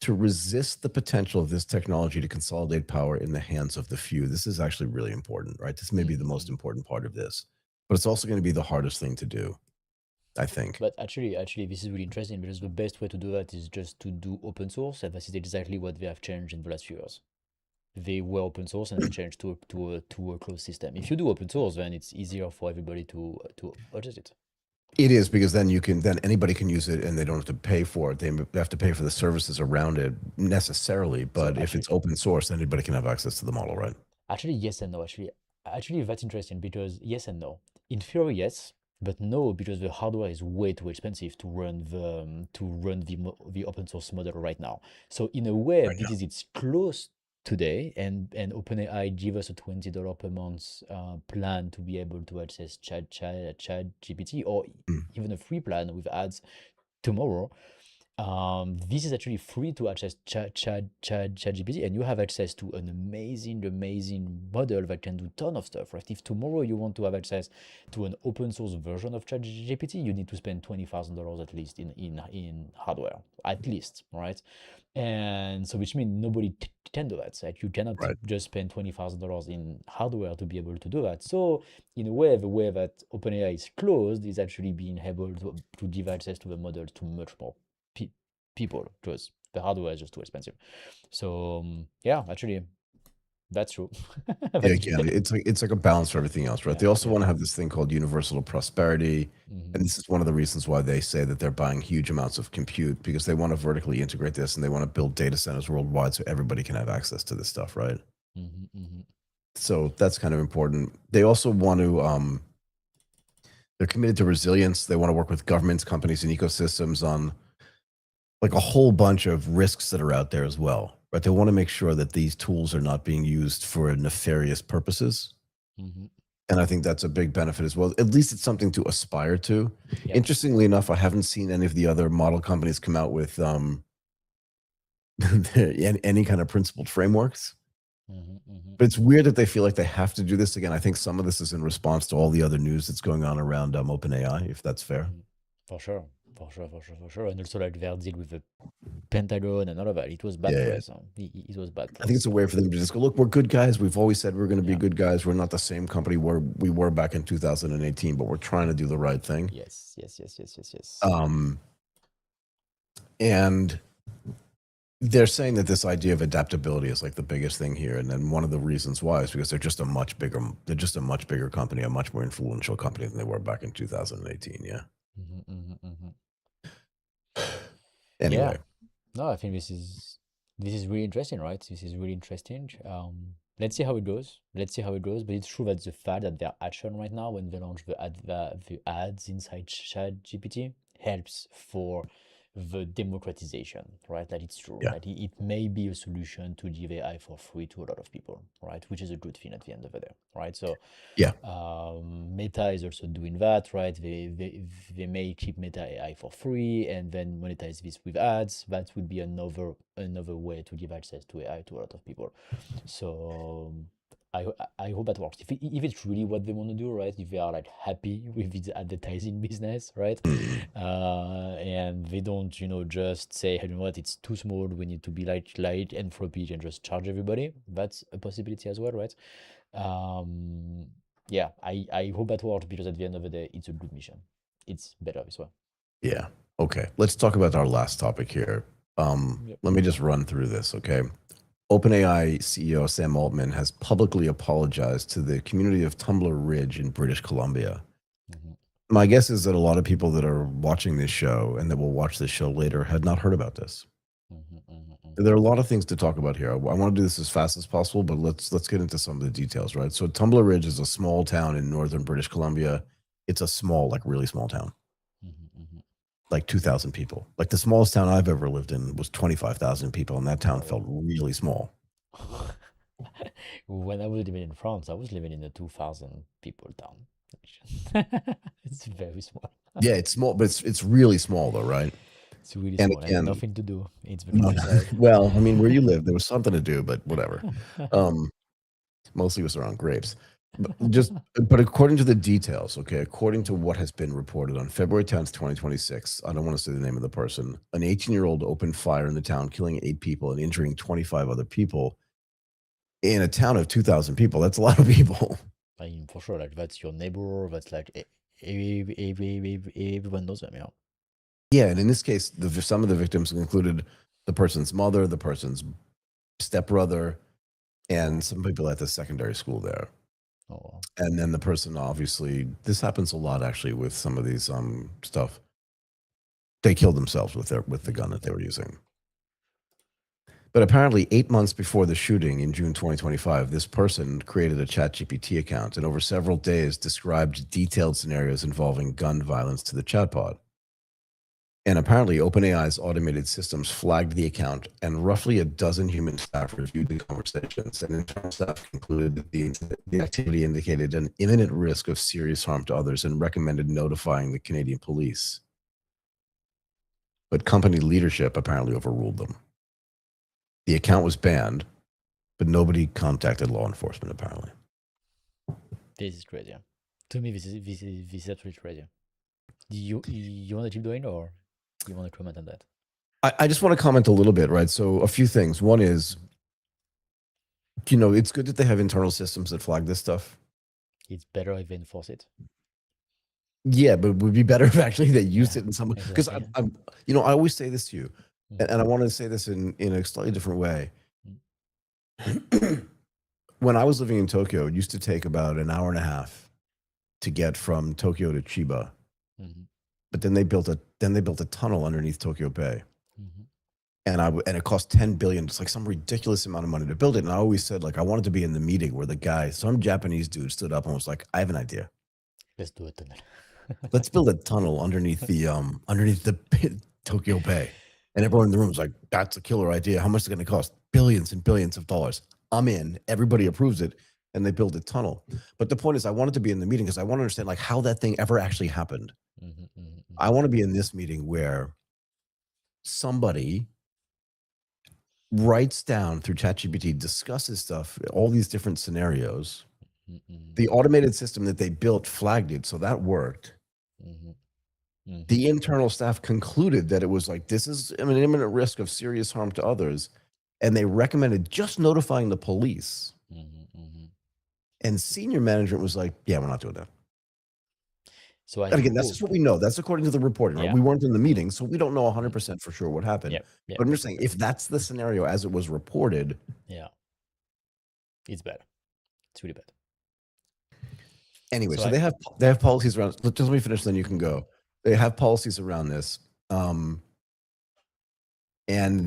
[SPEAKER 2] to resist the potential of this technology to consolidate power in the hands of the few. This is actually really important, right? This may be the most important part of this, but it's also going to be the hardest thing to do, I think.
[SPEAKER 1] But actually, this is really interesting because the best way to do that is just to do open source, and that is exactly what they have changed in the last few years. They were open source and then changed to a closed system. If you do open source, then it's easier for everybody to adjust it.
[SPEAKER 2] It is, because then anybody can use it and they don't have to pay for it. They have to pay for the services around it necessarily, but if it's open source, anybody can have access to the model, right?
[SPEAKER 1] Actually, yes and no. Actually, that's interesting because yes and no. In theory, yes, but no, because the hardware is way too expensive to run the open source model right now. So in a way,
[SPEAKER 2] Right now.
[SPEAKER 1] because it's close today, and OpenAI give us a $20 per month plan to be able to access Chat GPT, or
[SPEAKER 2] Mm.
[SPEAKER 1] even a free plan with ads tomorrow. This is actually free to access ChatGPT, and you have access to an amazing model that can do ton of stuff, right? If tomorrow you want to have access to an open source version of ChatGPT, you need to spend $20,000 at least in hardware, at least, right? And so, which means nobody can do that. Like you cannot
[SPEAKER 2] Right.
[SPEAKER 1] just spend $20,000 in hardware to be able to do that. So, in a way, the way that OpenAI is closed is actually being able to give access to the model to much more people because the hardware is just too expensive. So yeah, actually, that's true.
[SPEAKER 2] Yeah,
[SPEAKER 1] That's
[SPEAKER 2] again, it's like a balance for everything else, right?
[SPEAKER 1] yeah,
[SPEAKER 2] They also
[SPEAKER 1] yeah.
[SPEAKER 2] want to have this thing called universal prosperity.
[SPEAKER 1] Mhm.
[SPEAKER 2] And this is one of the reasons why they say that they're buying huge amounts of compute, because they want to vertically integrate this and they want to build data centers worldwide so everybody can have access to this stuff, right?
[SPEAKER 1] Mhm, mhm.
[SPEAKER 2] So that's kind of important. They also want to, they're committed to resilience. They want to work with governments, companies, and ecosystems on like a whole bunch of risks that are out there as well, right? They want to make sure that these tools are not being used for nefarious purposes.
[SPEAKER 1] Mhm.
[SPEAKER 2] And I think that's a big benefit as well. At least it's something to aspire to.
[SPEAKER 1] Yeah.
[SPEAKER 2] Interestingly enough, I haven't seen any of the other model companies come out with any kind of principled frameworks.
[SPEAKER 1] Mhm, mhm.
[SPEAKER 2] But it's weird that they feel like they have to do this again. I think some of this is in response to all the other news that's going on around OpenAI, if that's fair.
[SPEAKER 1] For sure. And also like their deal with the Pentagon and all of that. It was bad
[SPEAKER 2] Yeah, yeah.
[SPEAKER 1] press. It was bad
[SPEAKER 2] I think it's
[SPEAKER 1] press.
[SPEAKER 2] a way for them to just go, look, we're good guys. We've always said we're going to be
[SPEAKER 1] Yeah.
[SPEAKER 2] good guys. We're not the same company where we were back in 2018, but we're trying to do the right thing.
[SPEAKER 1] Yes.
[SPEAKER 2] And they're saying that this idea of adaptability is like the biggest thing here. And then one of the reasons why is because they're just a much bigger company, a much more influential company than they were back in 2018. Yeah.
[SPEAKER 1] Mhm, mhm, mhm.
[SPEAKER 2] Anyway.
[SPEAKER 1] Yeah. No, I think this is really interesting, right? This is really interesting. Let's see how it goes. But it's true that the fact that they're action right now when they launch the ads inside ChatGPT helps for the democratization, right? That it's true.
[SPEAKER 2] Yeah.
[SPEAKER 1] That it may be a solution to give AI for free to a lot of people, right? Which is a good thing at the end of the day, right? So
[SPEAKER 2] Yeah.
[SPEAKER 1] Meta is also doing that, right? They may keep Meta AI for free and then monetize this with ads. That would be another way to give access to AI to a lot of people. So I hope that works. If it's really what they want to do, right? If they are like happy with this advertising business, right?
[SPEAKER 2] Mm.
[SPEAKER 1] And they don't, just say, hey, you know what, it's too small. We need to be like light and floppy and just charge everybody. That's a possibility as well, right? Yeah, I hope that works because at the end of the day, it's a good mission. It's better this way.
[SPEAKER 2] Yeah. Okay. Let's talk about our last topic here.
[SPEAKER 1] Yep.
[SPEAKER 2] Let me just run through this. Okay. OpenAI CEO Sam Altman has publicly apologized to the community of Tumbler Ridge in British Columbia.
[SPEAKER 1] Mhm.
[SPEAKER 2] My guess is that a lot of people that are watching this show and that will watch this show later had not heard about this. there are a lot of things to talk about here. I want to do this as fast as possible, but let's get into some of the details, right? So Tumbler Ridge is a small town in northern British Columbia. It's a small, like really small town, like 2,000 people. Like the smallest town I've ever lived in was 25,000 people, and that town felt really small.
[SPEAKER 1] When I was living in France, I was living in a 2,000 people town. It's very small.
[SPEAKER 2] Yeah, it's small, but it's really small though, right?
[SPEAKER 1] It's really
[SPEAKER 2] And
[SPEAKER 1] small and
[SPEAKER 2] again,
[SPEAKER 1] nothing to do. It's the
[SPEAKER 2] no,
[SPEAKER 1] countryside.
[SPEAKER 2] well, I mean, where you live, there was something to do, but whatever. Mostly it was around grapes. But according to the details, okay, according to what has been reported on February 10th, 2026, I don't want to say the name of the person, an 18-year-old opened fire in the town, killing 8 people and injuring 25 other people in a town of 2,000 people. That's a lot of people.
[SPEAKER 1] I mean, for sure, like that's your neighbor. That's like everyone knows them,
[SPEAKER 2] Yeah, and in this case, some of the victims included the person's mother, the person's stepbrother, and some people at the secondary school there.
[SPEAKER 1] Oh,
[SPEAKER 2] And then the person, obviously, this happens a lot actually with some of these stuff. They killed themselves with the gun that they were using. But apparently, 8 months before the shooting in June 2025, this person created a ChatGPT account and over several days described detailed scenarios involving gun violence to the chatbot. And apparently, OpenAI's automated systems flagged the account, and roughly a dozen human staff reviewed the conversations. And internal staff concluded that the activity indicated an imminent risk of serious harm to others and recommended notifying the Canadian police. But company leadership apparently overruled them. The account was banned, but nobody contacted law enforcement, apparently.
[SPEAKER 1] this is crazy. To me, this is absolutely crazy. Do you want to keep doing, or you want to comment on that?
[SPEAKER 2] I just want to comment a little bit, right? So a few things. One is, it's good that they have internal systems that flag this stuff.
[SPEAKER 1] It's better if they enforce it.
[SPEAKER 2] Yeah, but it would be better if actually they used it in some way. Because
[SPEAKER 1] Exactly.
[SPEAKER 2] I always say this to you,
[SPEAKER 1] Mm.
[SPEAKER 2] and I want to say this in a slightly different way.
[SPEAKER 1] Mm.
[SPEAKER 2] When I was living in Tokyo, it used to take about an hour and a half to get from Tokyo to Chiba.
[SPEAKER 1] Mhm.
[SPEAKER 2] But then they built a tunnel underneath Tokyo Bay.
[SPEAKER 1] Mhm.
[SPEAKER 2] And it cost 10 billion. It's like some ridiculous amount of money to build it. And I always said, like, I wanted to be in the meeting where some Japanese dude stood up and was like, I have an idea.
[SPEAKER 1] Let's do a tunnel.
[SPEAKER 2] Let's build a tunnel underneath the Tokyo Bay. And everyone in the room was like, that's a killer idea. How much is it going to cost? Billions and billions of dollars. I'm in. Everybody approves it. And they build a tunnel. But the point is, I wanted to be in the meeting because I want to understand like how that thing ever actually happened. I want to be in this meeting where somebody writes down through ChatGPT, discusses stuff, all these different scenarios. The automated system that they built flagged it, so that worked. The internal staff concluded that it was like, this is an imminent risk of serious harm to others, and they recommended just notifying the police. And senior management was like, yeah, we're not doing that.
[SPEAKER 1] So
[SPEAKER 2] And again, that's just what we know. That's according to the reporting, right?
[SPEAKER 1] Yeah.
[SPEAKER 2] We weren't in the meeting, so we don't know 100% for sure what happened.
[SPEAKER 1] Yeah.
[SPEAKER 2] But I'm just saying, if that's the scenario as it was reported,
[SPEAKER 1] Yeah. It's bad. It's really bad.
[SPEAKER 2] anyway, so they have policies around. Just let me finish, then you can go. They have policies around this, and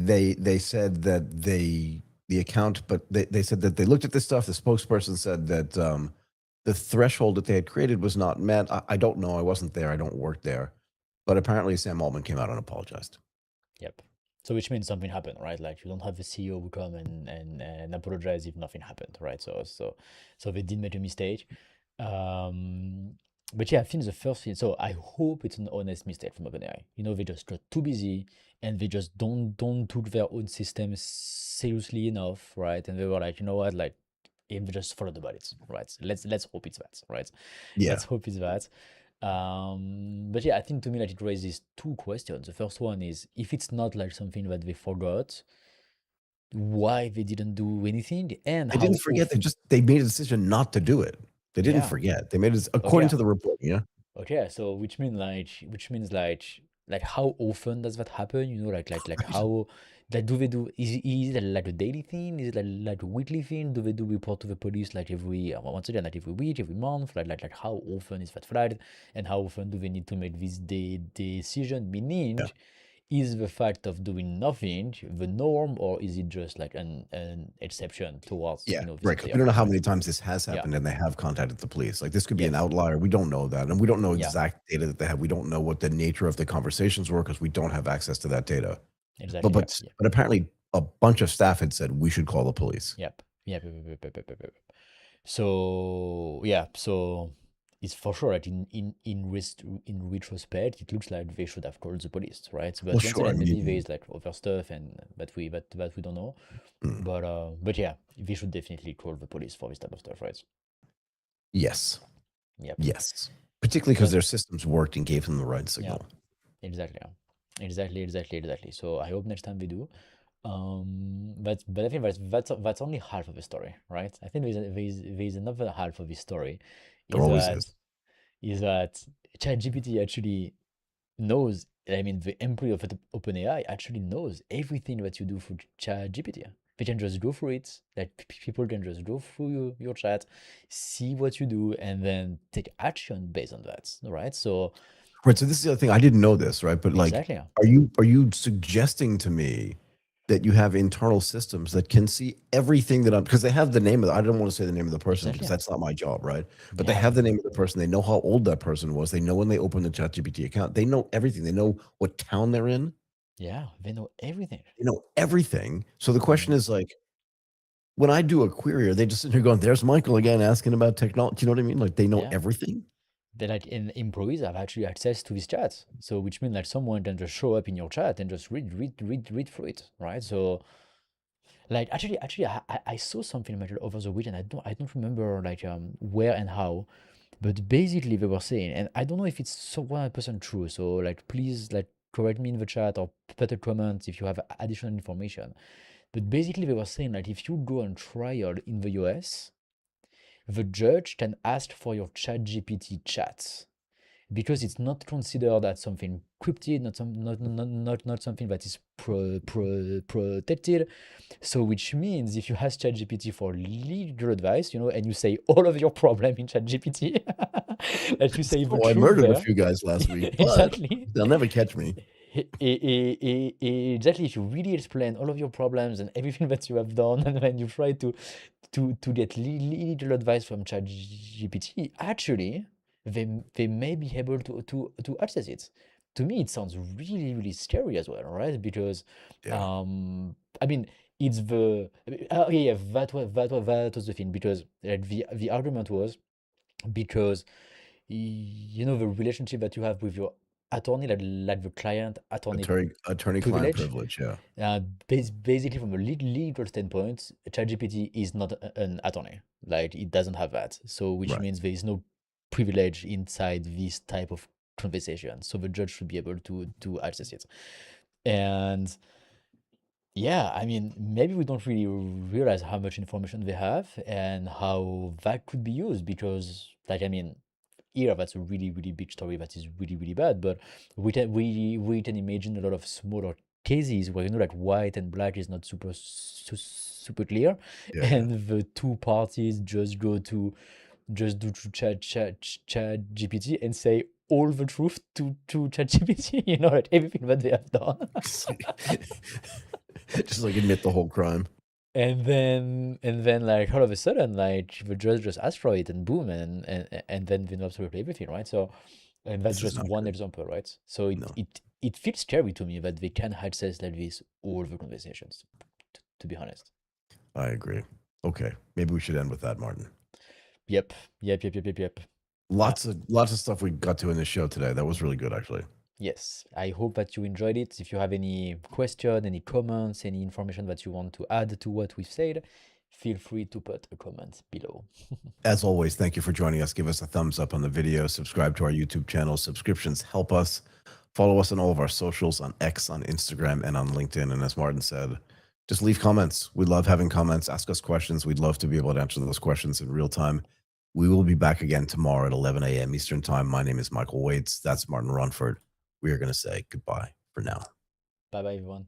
[SPEAKER 2] they said that the account, but they said that they looked at this stuff. The spokesperson said that the threshold that they had created was not met. I don't know. I wasn't there. I don't work there. But apparently, Sam Altman came out and apologized.
[SPEAKER 1] Yep. So which means something happened, right? Like you don't have the CEO who come and apologize if nothing happened, right? So they did make a mistake. But yeah, I think the first thing. So I hope it's an honest mistake from OpenAI. They just got too busy and they just don't took their own system seriously enough, right? And they were like, you know what, like, and they just follow the bullets, right? So let's hope it's that, right?
[SPEAKER 2] Yeah.
[SPEAKER 1] Let's hope it's that. But yeah, I think to me like it raises two questions. The first one is if it's not like something that they forgot, why they didn't do anything, and
[SPEAKER 2] They didn't forget. They made a decision not to do it. They didn't forget. They made it according to the report. Yeah.
[SPEAKER 1] Okay, so which means like how often does that happen? Like how like do they do is it like a daily thing? Is it like a weekly thing? Do they do report to the police like every once again like every week, every month? Like how often is that flagged? And how often do they need to make this decision? Meaning, is the fact of doing nothing the norm, or is it just like an exception towards,
[SPEAKER 2] Yeah,
[SPEAKER 1] this
[SPEAKER 2] right. Because we don't know
[SPEAKER 1] approach,
[SPEAKER 2] how
[SPEAKER 1] right?
[SPEAKER 2] many times this has
[SPEAKER 1] Yeah.
[SPEAKER 2] happened and they have contacted the police. Like this could be an
[SPEAKER 1] Yes.
[SPEAKER 2] outlier. We don't know that. And we don't know
[SPEAKER 1] Yeah.
[SPEAKER 2] exact data that they have. We don't know what the nature of the conversations were because we don't have access to that data. But
[SPEAKER 1] Exactly. Yeah.
[SPEAKER 2] but
[SPEAKER 1] Yeah.
[SPEAKER 2] but apparently a bunch of staff had said we should call the police.
[SPEAKER 1] Yep. Yep. Yep. Yep. Yep. Yep. Yep. Yep. So yeah. So it's for sure like in retrospect, it looks like they should have called the police, right?
[SPEAKER 2] Well,
[SPEAKER 1] But once
[SPEAKER 2] sure. I
[SPEAKER 1] again, maybe there
[SPEAKER 2] mean,
[SPEAKER 1] is like other stuff and that we don't know.
[SPEAKER 2] mm,
[SPEAKER 1] But yeah, they should definitely call the police for this type of stuff, right?
[SPEAKER 2] yes,
[SPEAKER 1] Yep.
[SPEAKER 2] yes. Particularly because
[SPEAKER 1] But
[SPEAKER 2] their systems worked and gave them the right
[SPEAKER 1] yeah,
[SPEAKER 2] signal.
[SPEAKER 1] exactly. Yeah. Exactly. So I hope next time we do. But I think that's only half of the story, right? I think there's another half of the story,
[SPEAKER 2] There
[SPEAKER 1] is
[SPEAKER 2] always
[SPEAKER 1] that
[SPEAKER 2] is.
[SPEAKER 1] is that ChatGPT actually knows. I mean, the employee of OpenAI actually knows everything that you do through ChatGPT. They can just go through it. Like people can just go through your chat, see what you do, and then take action based on that, right? So
[SPEAKER 2] Right. So this is the other thing. I didn't know this, right? But like,
[SPEAKER 1] exactly,
[SPEAKER 2] are you suggesting to me that you have internal systems that can see everything that I'm because they have the name of I don't want to say the name of the person because
[SPEAKER 1] exactly,
[SPEAKER 2] that's not my job, right? But they
[SPEAKER 1] yeah,
[SPEAKER 2] have the name of the person. They know how old that person was. They know when they opened the ChatGPT account. They know everything. They know what town they're in.
[SPEAKER 1] yeah, they know everything.
[SPEAKER 2] They know everything. So the question
[SPEAKER 1] Mhm.
[SPEAKER 2] is like, when I do a query, are they just sitting here going, "There's Michael again asking about technology"? You know what I mean? Like they know
[SPEAKER 1] Yeah.
[SPEAKER 2] everything.
[SPEAKER 1] They like in employees have actually access to this chat. So which means like someone can just show up in your chat and just read through it, right? So like actually I saw something like over the weekend. I don't remember like where and how, but basically they were saying, and I don't know if it's so 100% true. So like please like correct me in the chat or put a comment if you have additional information. But basically they were saying like if you go on trial in the US, the judge can ask for your ChatGPT chat because it's not considered as something cryptid, not something that is protected. So which means if you ask ChatGPT for legal advice, and you say all of your problem in ChatGPT, that you say the
[SPEAKER 2] So I
[SPEAKER 1] truth
[SPEAKER 2] murdered a
[SPEAKER 1] there,
[SPEAKER 2] few guys last week, but
[SPEAKER 1] exactly.
[SPEAKER 2] they'll never catch me.
[SPEAKER 1] Exactly, if you really explain all of your problems and everything that you have done, and when you try to get legal advice from ChatGPT, actually, they may be able to access it. To me, it sounds really, really scary as well, right? Because,
[SPEAKER 2] Yeah.
[SPEAKER 1] I mean, it's the okay, yeah, that was the thing. Because like, the argument was because the relationship that you have with your attorney, like the client attorney
[SPEAKER 2] Attorney-client
[SPEAKER 1] privilege.
[SPEAKER 2] privilege, yeah.
[SPEAKER 1] Basically, from a legal standpoint, ChatGPT is not an attorney. Like it doesn't have that. So, which
[SPEAKER 2] Right.
[SPEAKER 1] means there is no privilege inside this type of conversation. So the judge should be able to access it. And yeah, I mean, maybe we don't really realize how much information they have and how that could be used because, like, I mean, here that's a really, really big story that is really, really bad. But we can imagine a lot of smaller cases where like white and black is not super clear,
[SPEAKER 2] Yeah, yeah.
[SPEAKER 1] and the two parties just do to chat GPT and say all the truth to chat GPT, like everything that they have done.
[SPEAKER 2] Just like admit the whole crime.
[SPEAKER 1] And then like all of a sudden like the judge just asked for it and boom and then we know absolutely everything, right? So and that's
[SPEAKER 2] This is
[SPEAKER 1] just
[SPEAKER 2] not
[SPEAKER 1] one
[SPEAKER 2] good.
[SPEAKER 1] example, right? So it
[SPEAKER 2] No,
[SPEAKER 1] it it feels scary to me that they can access like this all the conversations, to be honest.
[SPEAKER 2] I agree. Okay, maybe we should end with that, Martin.
[SPEAKER 1] Yep. Yep. uh,
[SPEAKER 2] Lots of stuff we got to in this show today. That was really good, actually.
[SPEAKER 1] yes, I hope that you enjoyed it. If you have any question, any comments, any information that you want to add to what we've said, feel free to put a comment below.
[SPEAKER 2] As always, thank you for joining us. Give us a thumbs up on the video. Subscribe to our YouTube channel. Subscriptions help us. Follow us on all of our socials on X, on Instagram, and on LinkedIn. And as Martin said, just leave comments. We love having comments. Ask us questions. We'd love to be able to answer those questions in real time. We will be back again tomorrow at 11 a.m. Eastern Time. My name is Michael Waits. That's Martin Runford. We are going to say goodbye for now.
[SPEAKER 1] Bye bye, everyone.